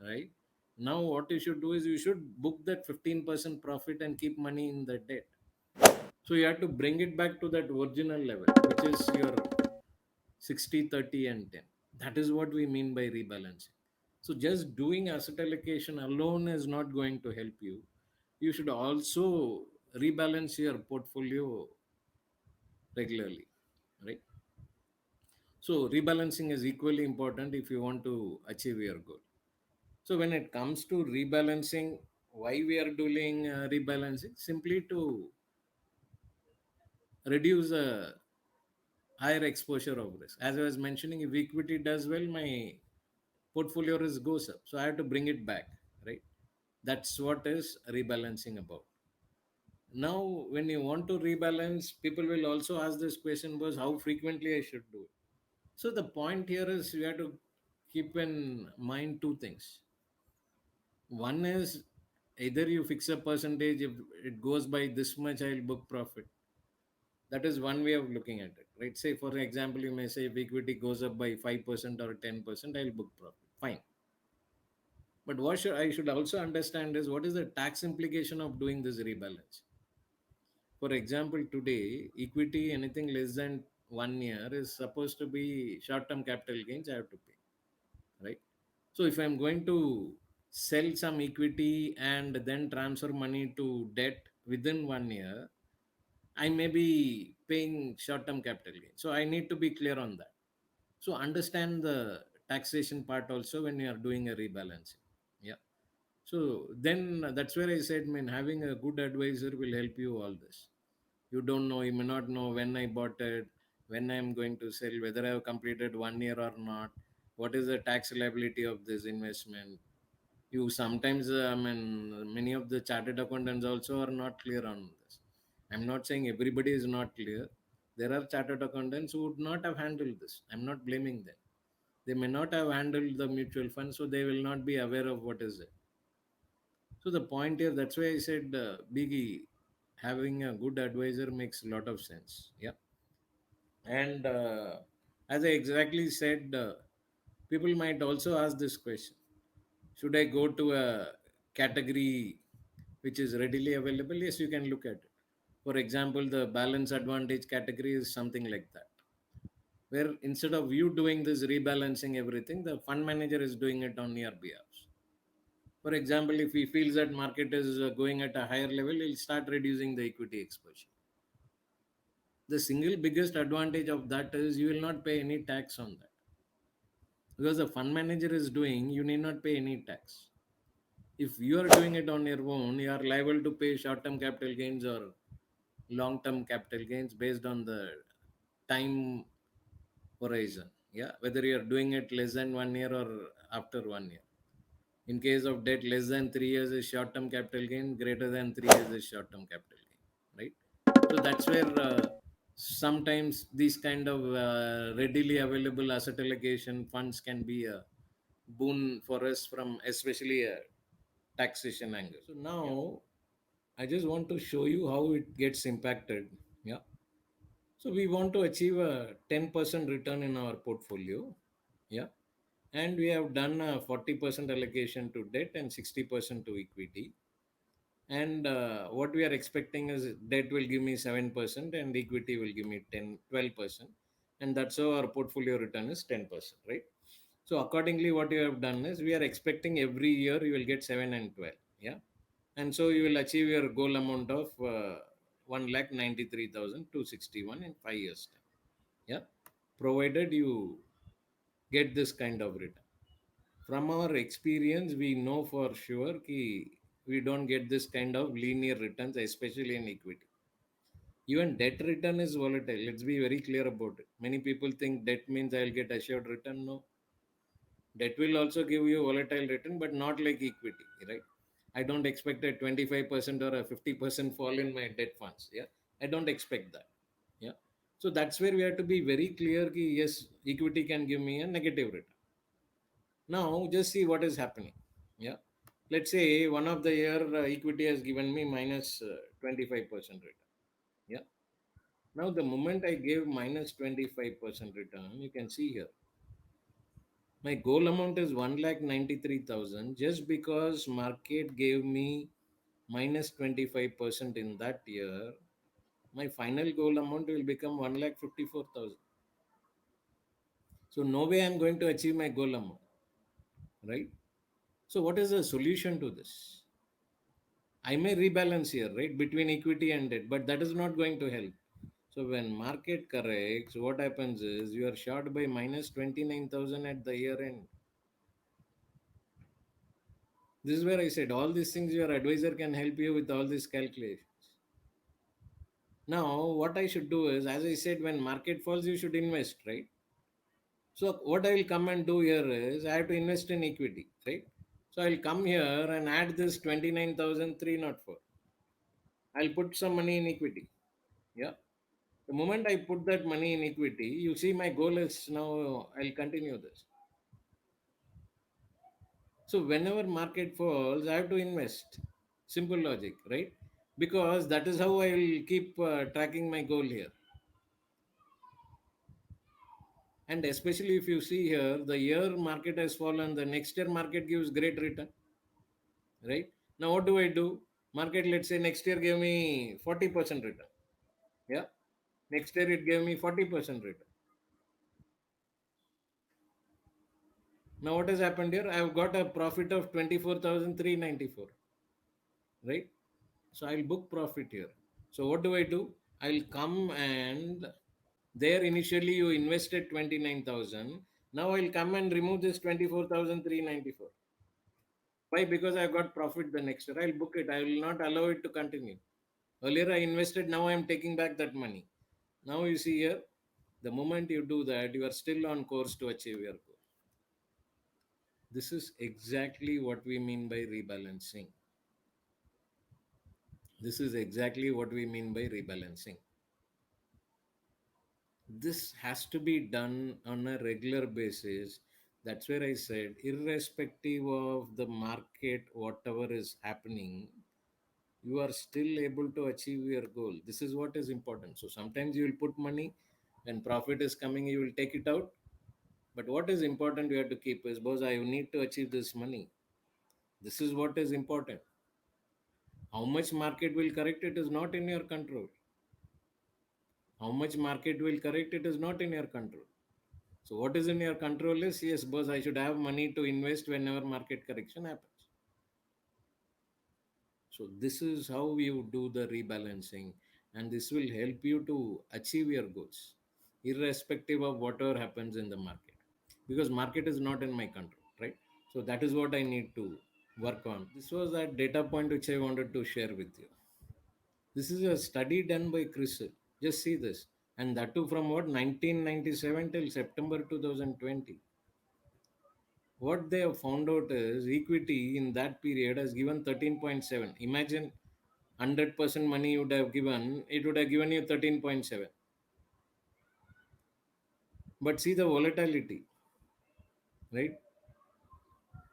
Speaker 3: right? Now what you should do is you should book that 15% profit and keep money in the debt. So you have to bring it back to that original level, which is your 60 30 and 10. That is what we mean by rebalancing. So just doing asset allocation alone is not going to help you. You should also rebalance your portfolio regularly, right? So rebalancing is equally important if you want to achieve your goal. So when it comes to rebalancing, why we are doing rebalancing? Simply to reduce a higher exposure of risk. As I was mentioning, if equity does well, my portfolio risk goes up. So I have to bring it back, right? That's what is rebalancing about. Now, when you want to rebalance, people will also ask this question was how frequently I should do it. So the point here is you have to keep in mind two things. One is either you fix a percentage, if it goes by this much, I'll book profit. That is one way of looking at it, right? Say, for example, you may say if equity goes up by 5% or 10%, I'll book profit. Fine. But what I should also understand is what is the tax implication of doing this rebalance. For example, today, equity anything less than 1 year is supposed to be short term capital gains I have to pay, right? So if I'm going to sell some equity and then transfer money to debt within 1 year, I may be paying short term capital gain. So I need to be clear on that. So understand the taxation part also when you are doing a rebalancing. Yeah. So then that's where I said, man, having a good advisor will help you all this. You don't know, you may not know when I bought it, when I'm going to sell, whether I have completed 1 year or not, what is the tax liability of this investment. You sometimes, I mean, many of the chartered accountants also are not clear on this. I'm not saying everybody is not clear. There are chartered accountants who would not have handled this. I'm not blaming them. They may not have handled the mutual fund, so they will not be aware of what is it. So the point here, that's why I said, Biggie, having a good advisor makes a lot of sense. Yeah. And as I exactly said, people might also ask this question. Should I go to a category which is readily available? Yes, you can look at it. For example, the balance advantage category is something like that, where instead of you doing this rebalancing everything, the fund manager is doing it on your behalf. For example, if he feels that market is going at a higher level, he'll start reducing the equity exposure. The single biggest advantage of that is you will not pay any tax on that, because the fund manager is doing, you need not pay any tax. If you are doing it on your own, you are liable to pay short-term capital gains or long-term capital gains based on the time horizon. Yeah, whether you are doing it less than 1 year or after 1 year. In case of debt, less than 3 years is short-term capital gain, greater than 3 years is short-term capital gain, right? So that's where sometimes these kind of readily available asset allocation funds can be a boon for us from especially a taxation angle. So now I just want to show you how it gets impacted. Yeah. So we want to achieve a 10% return in our portfolio. Yeah. And we have done a 40% allocation to debt and 60% to equity. And what we are expecting is debt will give me 7% and equity will give me 12%. And that's how our portfolio return is 10%, right? So accordingly, what you have done is we are expecting every year you will get 7 and 12. Yeah. And so you will achieve your goal amount of 1,93,261 in 5 years time. Yeah. Provided you get this kind of return. From our experience, we know for sure that we don't get this kind of linear returns, especially in equity. Even debt return is volatile. Let's be very clear about it. Many people think debt means I'll get assured return. No, debt will also give you volatile return, but not like equity, right? I don't expect a 25% or a 50% fall in my debt funds. Yeah, I don't expect that. Yeah, so that's where we have to be very clear. Yes, equity can give me a negative return. Now, just see what is happening. Yeah. Let's say one of the year equity has given me minus 25% return. Yeah. Now, the moment I gave minus 25% return, you can see here, my goal amount is 1,93,000 just because market gave me minus 25% in that year. My final goal amount will become 1,54,000. So, no way I'm going to achieve my goal amount, right? So, what is the solution to this? I may rebalance here, right, between equity and debt, but that is not going to help. So when market corrects, what happens is you are short by minus 29,000 at the year end. This is where I said all these things your advisor can help you with all these calculations. Now, what I should do is, as I said, when market falls, you should invest, right? So what I will come and do here is I have to invest in equity, right? So I'll come here and add this 29,304. I'll put some money in equity. Yeah. The moment I put that money in equity, you see my goal is now I'll continue this. So whenever market falls, I have to invest. Simple logic, right? Because that is how I will keep tracking my goal here. And especially if you see here, the year market has fallen, the next year market gives great return, right? Now what do I do? Market, let's say next year gave me 40% return. Yeah. Next year it gave me 40% return. Now what has happened here? I have got a profit of 24,394, right? So I'll book profit here. So what do I do? I'll come and there initially you invested 29,000. Now I'll come and remove this 24,394. Why? Because I got profit the next year. I'll book it. I will not allow it to continue. Earlier I invested, now I am taking back that money. Now you see here, the moment you do that, you are still on course to achieve your goal. This is exactly what we mean by rebalancing. This is exactly what we mean by rebalancing. This has to be done on a regular basis. That's where I said, irrespective of the market, whatever is happening, you are still able to achieve your goal. This is what is important. So sometimes you will put money, when profit is coming, you will take it out. But what is important you have to keep is, boss, I need to achieve this money. This is what is important. How much market will correct, it is not in your control. How much market will correct, it is not in your control. So what is in your control is, yes, boss, I should have money to invest whenever market correction happens. So this is how you do the rebalancing, and this will help you to achieve your goals, irrespective of whatever happens in the market, because market is not in my control, right? So that is what I need to work on. This was that data point which I wanted to share with you. This is a study done by Chris. Just see this, and that too from what, 1997 till September 2020. What they have found out is equity in that period has given 13.7. Imagine 100% money you would have given, it would have given you 13.7. But see the volatility, right?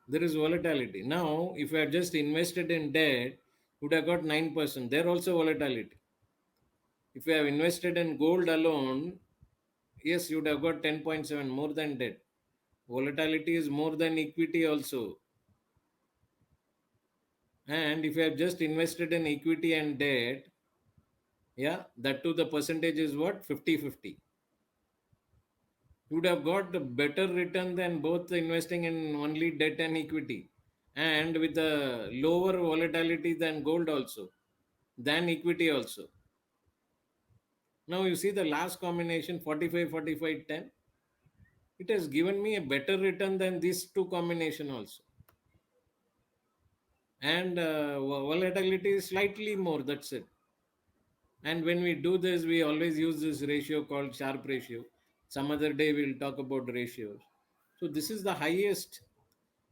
Speaker 3: There is volatility. Now, if you had just invested in debt, you would have got 9%. There also volatility. If you have invested in gold alone, yes, you would have got 10.7, more than debt. Volatility is more than equity also. And if you have just invested in equity and debt, yeah, that too the percentage is what? 50-50. You would have got a better return than both investing in only debt and equity, and with a lower volatility than gold also, than equity also. Now you see the last combination 45-45-10. It has given me a better return than these two combination also, and volatility is slightly more, that's it. And when we do this, we always use this ratio called Sharpe ratio. Some other day we'll talk about ratios. So this is the highest.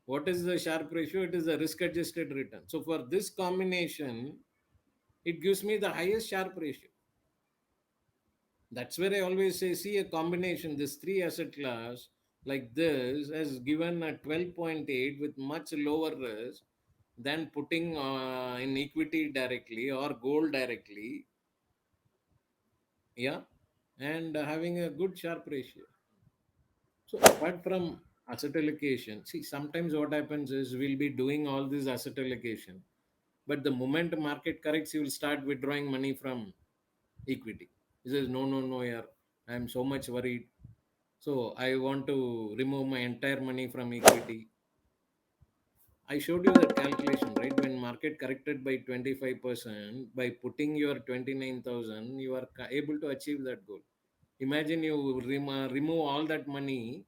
Speaker 3: What is the Sharpe ratio? It is the risk adjusted return. So for this combination, it gives me the highest Sharpe ratio. That's where I always say, see a combination, this three asset class like this has given a 12.8 with much lower risk than putting in equity directly or gold directly. Yeah. And having a good Sharpe ratio. So apart from asset allocation, see, sometimes what happens is we'll be doing all this asset allocation, but the moment the market corrects, you will start withdrawing money from equity. He says, no, no, no, yeah, I'm so much worried. So I want to remove my entire money from equity. I showed you that calculation, right? When market corrected by 25%, by putting your 29,000, you are able to achieve that goal. Imagine you remove all that money,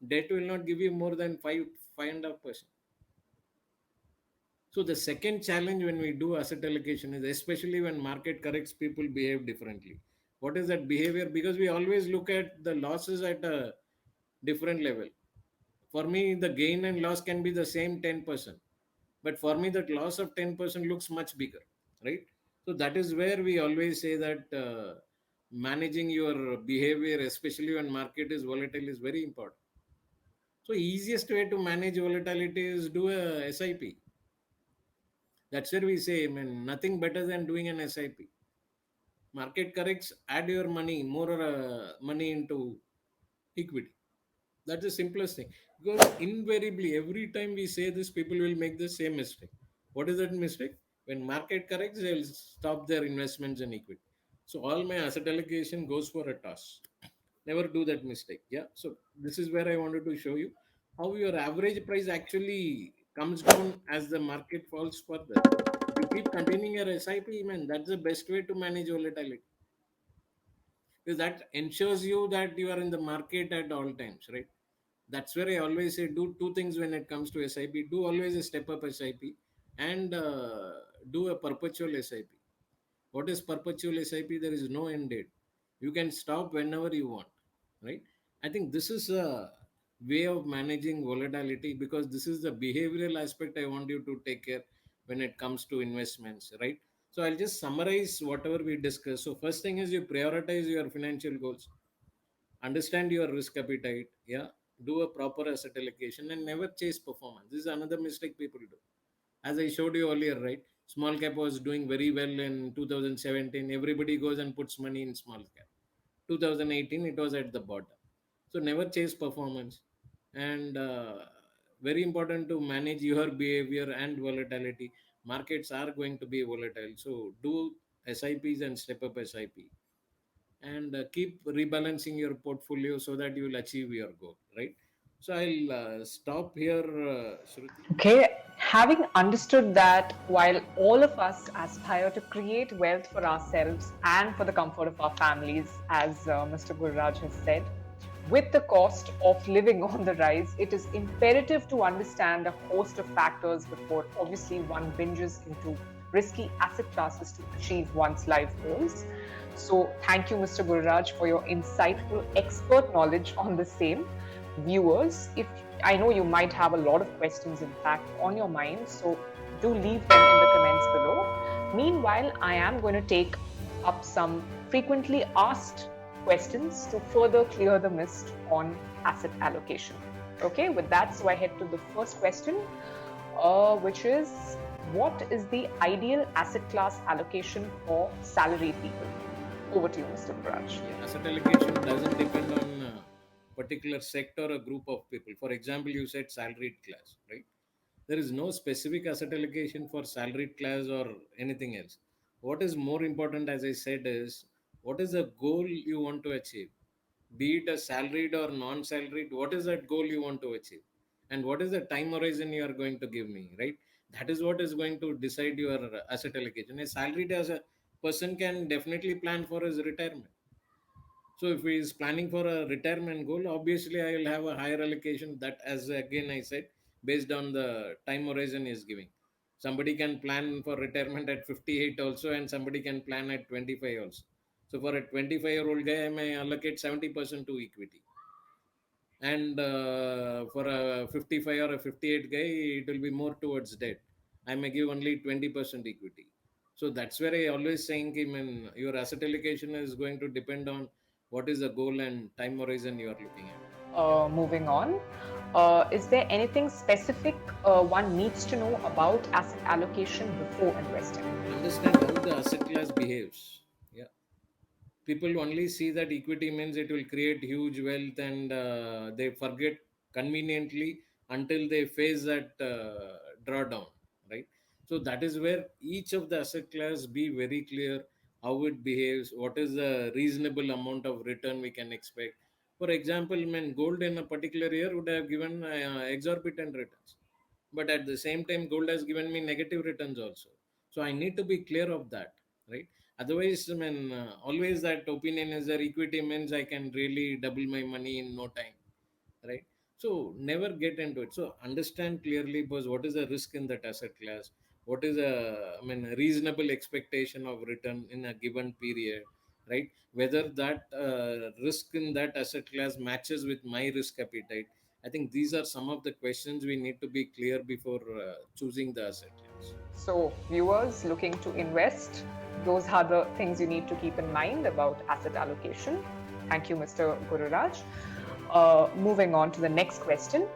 Speaker 3: debt will not give you more than 5.5%. So the second challenge when we do asset allocation is, especially when market corrects, people behave differently. What is that behavior? Because we always look at the losses at a different level. For me, the gain and loss can be the same 10%. But for me, that loss of 10% looks much bigger, right? So that is where we always say that managing your behavior, especially when market is volatile, is very important. So easiest way to manage volatility is do a SIP. That's where we say, I mean, nothing better than doing an SIP. Market corrects, add your money, more money into equity. That's the simplest thing. Because invariably, every time we say this, people will make the same mistake. What is that mistake? When market corrects, they'll stop their investments in equity. So all my asset allocation goes for a toss. Never do that mistake. Yeah. So this is where I wanted to show you how your average price actually comes down as the market falls further. If you keep continuing your SIP, man, that's the best way to manage volatility. Because that ensures you that you are in the market at all times, right? That's where I always say do two things when it comes to SIP. Do always a step up SIP, and do a perpetual SIP. What is perpetual SIP? There is no end date. You can stop whenever you want, right? I think this is a way of managing volatility, because this is the behavioral aspect I want you to take care when it comes to investments, right? So I'll just summarize whatever we discussed. So first thing is you prioritize your financial goals, understand your risk appetite, yeah, do a proper asset allocation, and never chase performance. This is another mistake people do. As I showed you earlier, right? Small cap was doing very well in 2017. Everybody goes and puts money in small cap. 2018, it was at the bottom. So never chase performance. And very important to manage your behavior and volatility. Markets are going to be volatile, so do SIPs and step up SIP, and keep rebalancing your portfolio so that you will achieve your goal, right? So I'll stop here, Shruti.
Speaker 1: Okay, having understood that while all of us aspire to create wealth for ourselves and for the comfort of our families, as Mr. Gurraj has said, with the cost of living on the rise, it is imperative to understand a host of factors before obviously one binges into risky asset classes to achieve one's life goals. So, thank you, Mr. Gurraj, for your insightful expert knowledge on the same. Viewers, if I know you might have a lot of questions, in fact, on your mind, so do leave them in the comments below. Meanwhile, I am going to take up some frequently asked questions to further clear the mist on asset allocation. Okay, with that, so I head to the first question, which is what is the ideal asset class allocation for salaried people? Over to you, Mr. Braj.
Speaker 3: Yeah, asset allocation doesn't depend on particular sector or group of people. For example, you said salaried class, right? There is no specific asset allocation for salaried class or anything else. What is more important, as I said, is what is the goal you want to achieve? Be it a salaried or non-salaried, what is that goal you want to achieve? And what is the time horizon you are going to give me, right? That is what is going to decide your asset allocation. A salaried as a person can definitely plan for his retirement. So if he is planning for a retirement goal, obviously I will have a higher allocation. That, as again I said, based on the time horizon is giving. Somebody can plan for retirement at 58 also, and somebody can plan at 25 also. So for a 25-year-old guy, I may allocate 70% to equity, and for a 55 or a 58 guy, it will be more towards debt. I may give only 20% equity. So that's where I always saying, I mean, your asset allocation is going to depend on what is the goal and time horizon you are looking at.
Speaker 1: Moving on, is there anything specific one needs to know about asset allocation before investing?
Speaker 3: Understand how the asset class behaves. Yeah, people only see that equity means it will create huge wealth, and they forget conveniently until they face that drawdown, right? So that is where each of the asset class be very clear how it behaves, what is the reasonable amount of return we can expect. For example, when gold in a particular year would have given exorbitant returns, but at the same time gold has given me negative returns also. So I need to be clear of that, right? Otherwise, I mean, always that opinion is that equity means I can really double my money in no time, right? So never get into it. So understand clearly, because what is the risk in that asset class, what is a reasonable expectation of return in a given period, right? Whether that risk in that asset class matches with my risk appetite. I think these are some of the questions we need to be clear before choosing the asset class.
Speaker 1: So, viewers looking to invest, those are the things you need to keep in mind about asset allocation. Thank you, Mr. Gururaj. Moving on to the next question,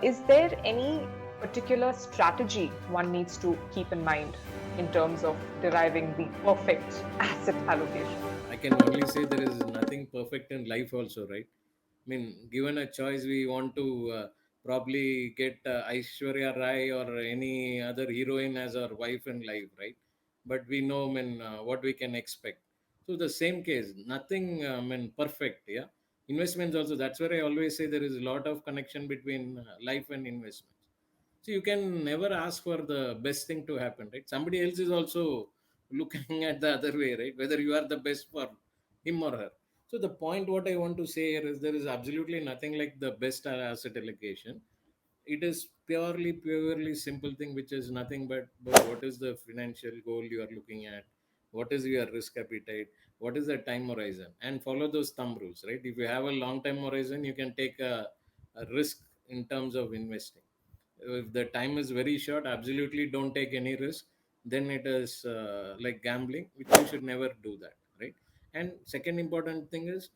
Speaker 1: is there any particular strategy one needs to keep in mind in terms of deriving the perfect asset allocation?
Speaker 3: I can only say there is nothing perfect in life, also, right? I mean, given a choice, we want to probably get Aishwarya Rai or any other heroine as our wife in life, right? But we know, I mean, what we can expect. So the same case, nothing, I mean, perfect, yeah. Investments also. That's where I always say there is a lot of connection between life and investments. So you can never ask for the best thing to happen, right? Somebody else is also looking at the other way, right? Whether you are the best for him or her. So the point what I want to say here is there is absolutely nothing like the best asset allocation. It is purely simple thing, which is nothing but what is the financial goal you are looking at, what is your risk appetite, what is the time horizon, and follow those thumb rules, right? If you have a long time horizon, you can take a risk in terms of investing. If the time is very short, absolutely don't take any risk. Then it is like gambling, which you should never do that, right? And second important thing is,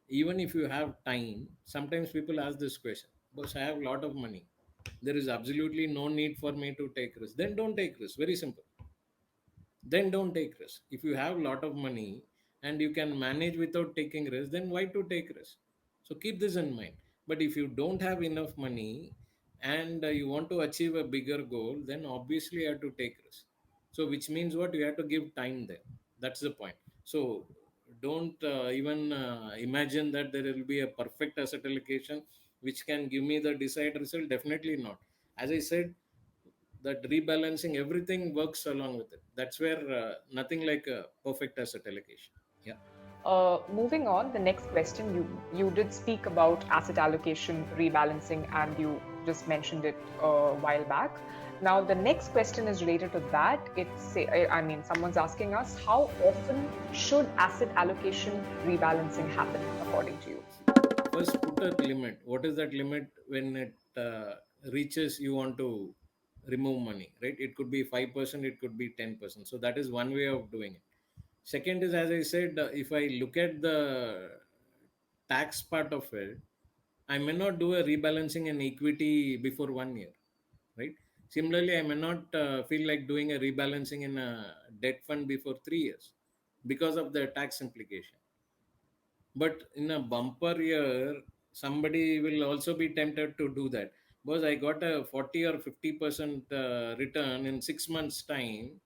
Speaker 3: even if you have time, sometimes people ask this question, because I have a lot of money, there is absolutely no need for me to take risk. Then don't take risk. Very simple. Then don't take risk. If you have a lot of money and you can manage without taking risk, then why to take risk? So keep this in mind. But if you don't have enough money, and you want to achieve a bigger goal, then obviously you have to take risk. So which means what, you have to give time there. That's the point. So don't even imagine that there will be a perfect asset allocation which can give me the desired result. Definitely not. As I said, that rebalancing everything works along with it. That's where nothing like a perfect asset allocation. Yeah.
Speaker 1: Moving on, the next question, you did speak about asset allocation, rebalancing, and you just mentioned it a while back. Now, the next question is related to that. I mean, someone's asking us, how often should asset allocation rebalancing happen according to you?
Speaker 3: First, put a limit. What is that limit? When it reaches, you want to remove money, right? It could be 5%, it could be 10%. So that is one way of doing it. Second is, as I said, if I look at the tax part of it, I may not do a rebalancing in equity before 1 year, right? Similarly, I may not feel like doing a rebalancing in a debt fund before 3 years because of the tax implication. But in a bumper year, somebody will also be tempted to do that. Because I got a 40 or 50% return in 6 months' time.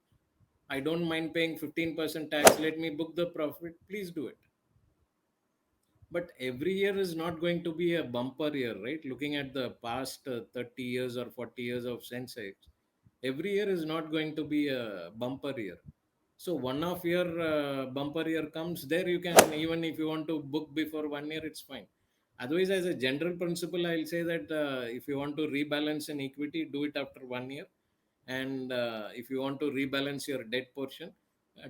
Speaker 3: I don't mind paying 15% tax. Let me book the profit. Please do it. But every year is not going to be a bumper year, right? Looking at the past 30 years or 40 years of Sensex, every year is not going to be a bumper year. So one of your bumper year comes, there you can, even if you want to book before 1 year, it's fine. Otherwise, as a general principle, I'll say that if you want to rebalance an equity, do it after 1 year. And if you want to rebalance your debt portion,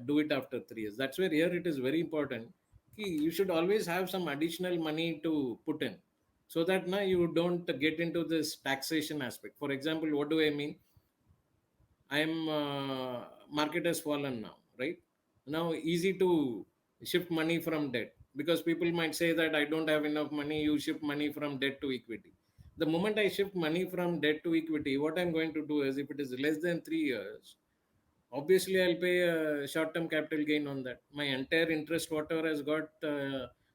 Speaker 3: do it after 3 years. That's where here it is very important. You should always have some additional money to put in, so that now you don't get into this taxation aspect. For example, what do I mean? I'm market has fallen now, right? Now easy to shift money from debt, because people might say that I don't have enough money. You shift money from debt to equity. The moment I shift money from debt to equity, what I'm going to do is, if it is less than 3 years, obviously I'll pay a short-term capital gain on that. My entire interest, whatever has got,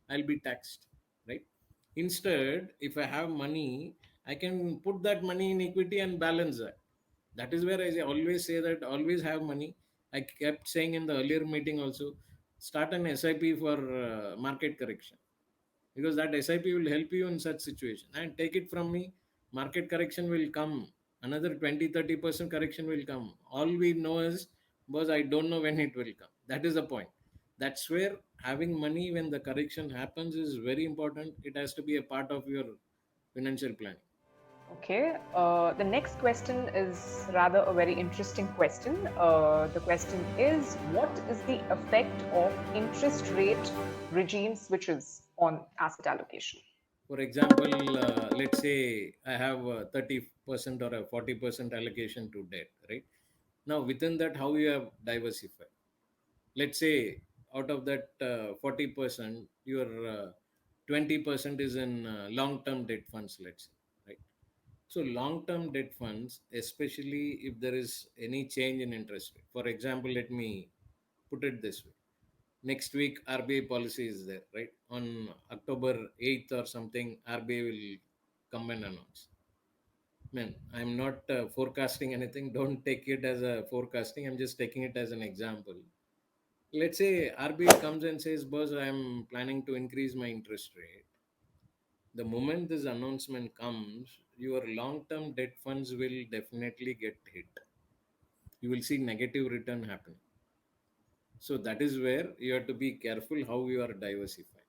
Speaker 3: I'll be taxed, right? Instead, if I have money, I can put that money in equity and balance that. That is where always say that always have money. I kept saying in the earlier meeting also, start an SIP for market correction, because that SIP will help you in such situation. And take it from me, market correction will come. Another 20-30% correction will come. All we know is, because I don't know when it will come. That is the point. That's where having money when the correction happens is very important. It has to be a part of your financial planning.
Speaker 1: Okay, the next question is rather a very interesting question. The question is, what is the effect of interest rate regime switches on asset allocation?
Speaker 3: For example, let's say I have a 30% or a 40% allocation to debt, right? Now, within that, how you have diversified? Let's say out of that 40%, your 20% is in long-term debt funds, let's say, right? So long-term debt funds, especially if there is any change in interest rate. For example, let me put it this way. Next week, RBI policy is there, right? On October 8th or something, RBI will come and announce. Man, I'm not forecasting anything. Don't take it as a forecasting. I'm just taking it as an example. Let's say RBI comes and says, boss, I'm planning to increase my interest rate. The moment this announcement comes, your long term debt funds will definitely get hit. You will see negative return happening. So that is where you have to be careful how you are diversifying.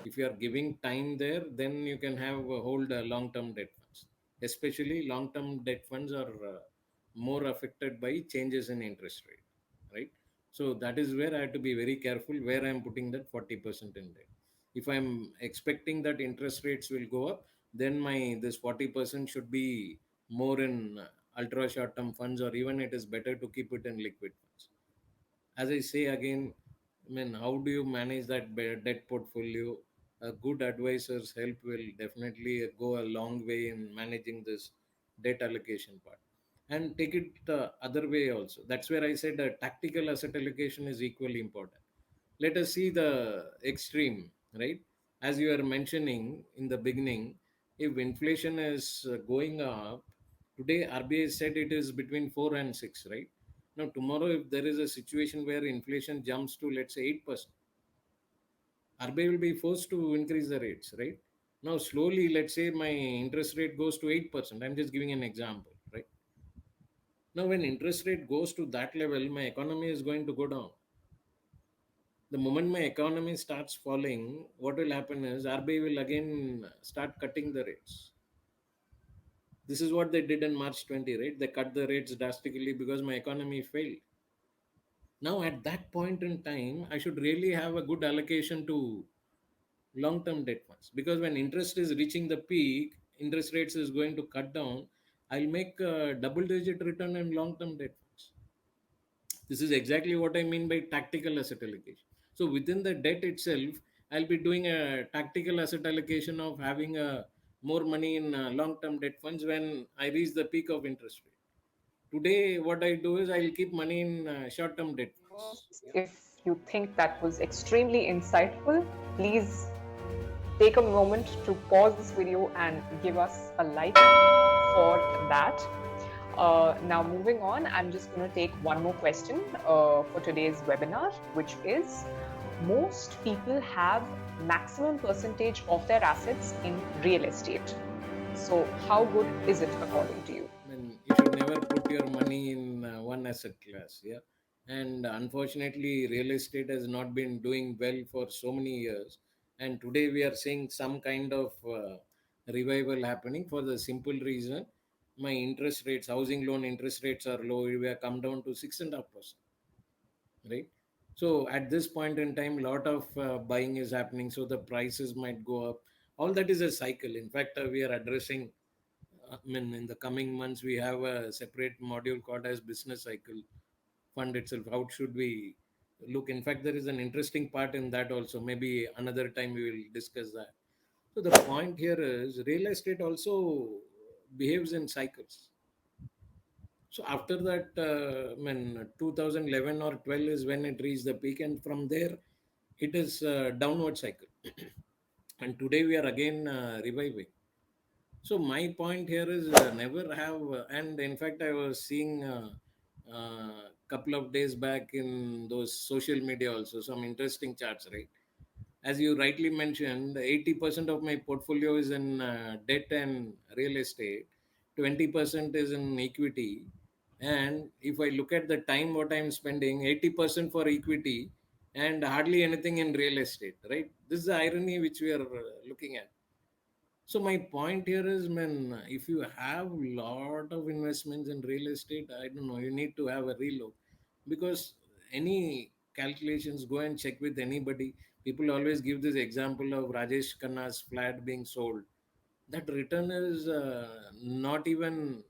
Speaker 3: If you are giving time there, then you can have hold long term debt funds. Especially long term debt funds are more affected by changes in interest rate, right? So that is where I have to be very careful where I am putting that 40% in debt. If I'm expecting that interest rates will go up, then my this 40% should be more in ultra short term funds, or even it is better to keep it in liquid funds. As I say again, I mean, how do you manage that debt portfolio? Good advisors help will definitely go a long way in managing this debt allocation part. And take it the other way also. That's where I said tactical asset allocation is equally important. Let us see the extreme, right? As you are mentioning in the beginning, if inflation is going up, today RBI said it is between 4 and 6, right? Now tomorrow if there is a situation where inflation jumps to, let's say, 8%, RBI will be forced to increase the rates, right? Now slowly, let's say my interest rate goes to 8%, I'm just giving an example, right? Now when interest rate goes to that level, my economy is going to go down. The moment my economy starts falling, what will happen is RBI will again start cutting the rates. This is what they did in March 20, right? They cut the rates drastically because my economy failed. Now, at that point in time, I should really have a good allocation to long term debt funds, because when interest is reaching the peak, interest rates is going to cut down. I'll make a double digit return in long term debt funds. This is exactly what I mean by tactical asset allocation. So, within the debt itself, I'll be doing a tactical asset allocation of having a more money in long term debt funds when I reach the peak of interest rate. Today, what I do is I'll keep money in short-term debt funds. Yeah.
Speaker 1: If you think that was extremely insightful, please take a moment to pause this video and give us a like for that. Now, moving on, I'm just going to take one more question for today's webinar, which is most people have maximum percentage of their assets in real estate. So, how good is it according to you?
Speaker 3: I mean, you should never put your money in one asset class. Yeah. And unfortunately, real estate has not been doing well for so many years. And today we are seeing some kind of revival happening for the simple reason my interest rates, housing loan interest rates are low. We have come down to 6.5%, right? So at this point in time, a lot of buying is happening, so the prices might go up. All that is a cycle. In fact, we are addressing, I mean, in the coming months, we have a separate module called as business cycle fund itself. How should we look? In fact, there is an interesting part in that also. Maybe another time we will discuss that. So the point here is real estate also behaves in cycles. So after that, when 2011 or 12 is when it reached the peak, and from there, it is a downward cycle. And today we are again reviving. So my point here is never have, and in fact, I was seeing couple of days back in those social media also some interesting charts, right? As you rightly mentioned, 80% of my portfolio is in debt and real estate, 20% is in equity. And if I look at the time what I'm spending, 80% for equity and hardly anything in real estate, right? This is the irony which we are looking at. So my point here is, man, if you have lot of investments in real estate, I don't know, you need to have a relook, because any calculations, go and check with anybody. People always give this example of Rajesh Khanna's flat being sold. That return is not even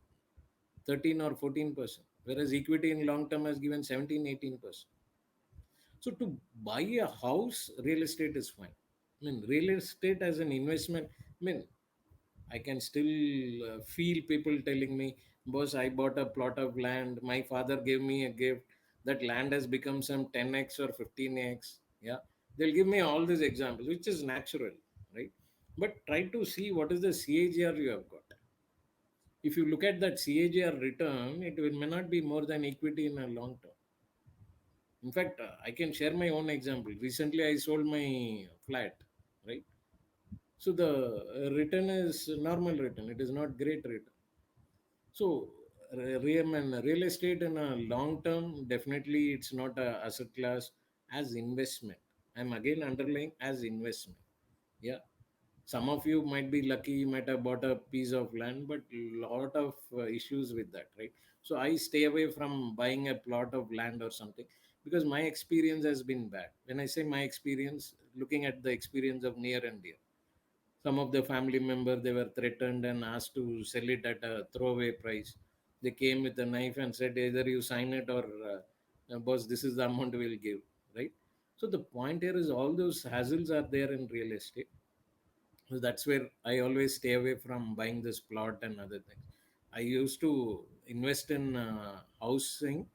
Speaker 3: 13 or 14%, whereas equity in long term has given 17, 18%. So to buy a house, real estate is fine. I mean, real estate as an investment, I mean, I can still feel people telling me, boss, I bought a plot of land. My father gave me a gift. That land has become some 10x or 15x. Yeah. They'll give me all these examples, which is natural, right? But try to see what is the CAGR you have got. If you look at that CAGR return, it will, may not be more than equity in a long term. In fact, I can share my own example. Recently, I sold my flat, right? So the return is normal return. It is not great return. So real estate in a long term, definitely it's not a asset class as investment. I'm again underlying as investment. Yeah. Some of you might be lucky, you might have bought a piece of land, but lot of issues with that, right? So I stay away from buying a plot of land or something, because my experience has been bad. When I say my experience, looking at the experience of near and dear, some of the family member, they were threatened and asked to sell it at a throwaway price. They came with a knife and said, either you sign it or boss, this is the amount we'll give, right? So the point here is all those hassles are there in real estate. So that's where I always stay away from buying this plot and other things. I used to invest in housing,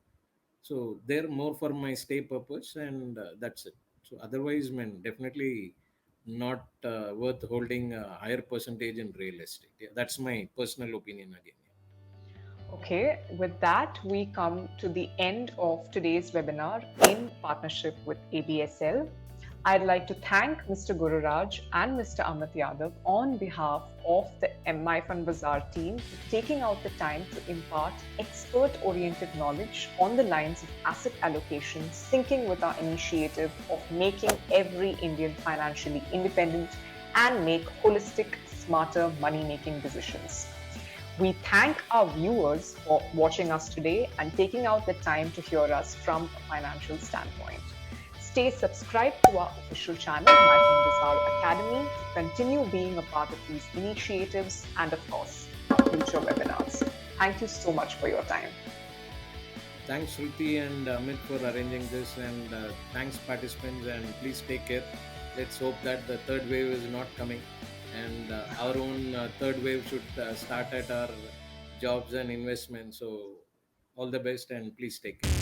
Speaker 3: so they're more for my stay purpose, and that's it. So otherwise, man, definitely not worth holding a higher percentage in real estate. Yeah, that's my personal opinion again.
Speaker 1: Okay, with that, we come to the end of today's webinar in partnership with ABSL. I'd like to thank Mr. Gururaj and Mr. Amit Yadav on behalf of the MI Fund Bazaar team for taking out the time to impart expert-oriented knowledge on the lines of asset allocation, syncing with our initiative of making every Indian financially independent and make holistic, smarter money-making decisions. We thank our viewers for watching us today and taking out the time to hear us from a financial standpoint. Stay subscribed to our official channel, MyFund Bazaar Academy, to continue being a part of these initiatives and, of course, our future webinars. Thank you so much for your time.
Speaker 3: Thanks, Shruti and Amit, for arranging this, and thanks, participants, and please take care. Let's hope that the third wave is not coming, and our own third wave should start at our jobs and investments. So, all the best, and please take care.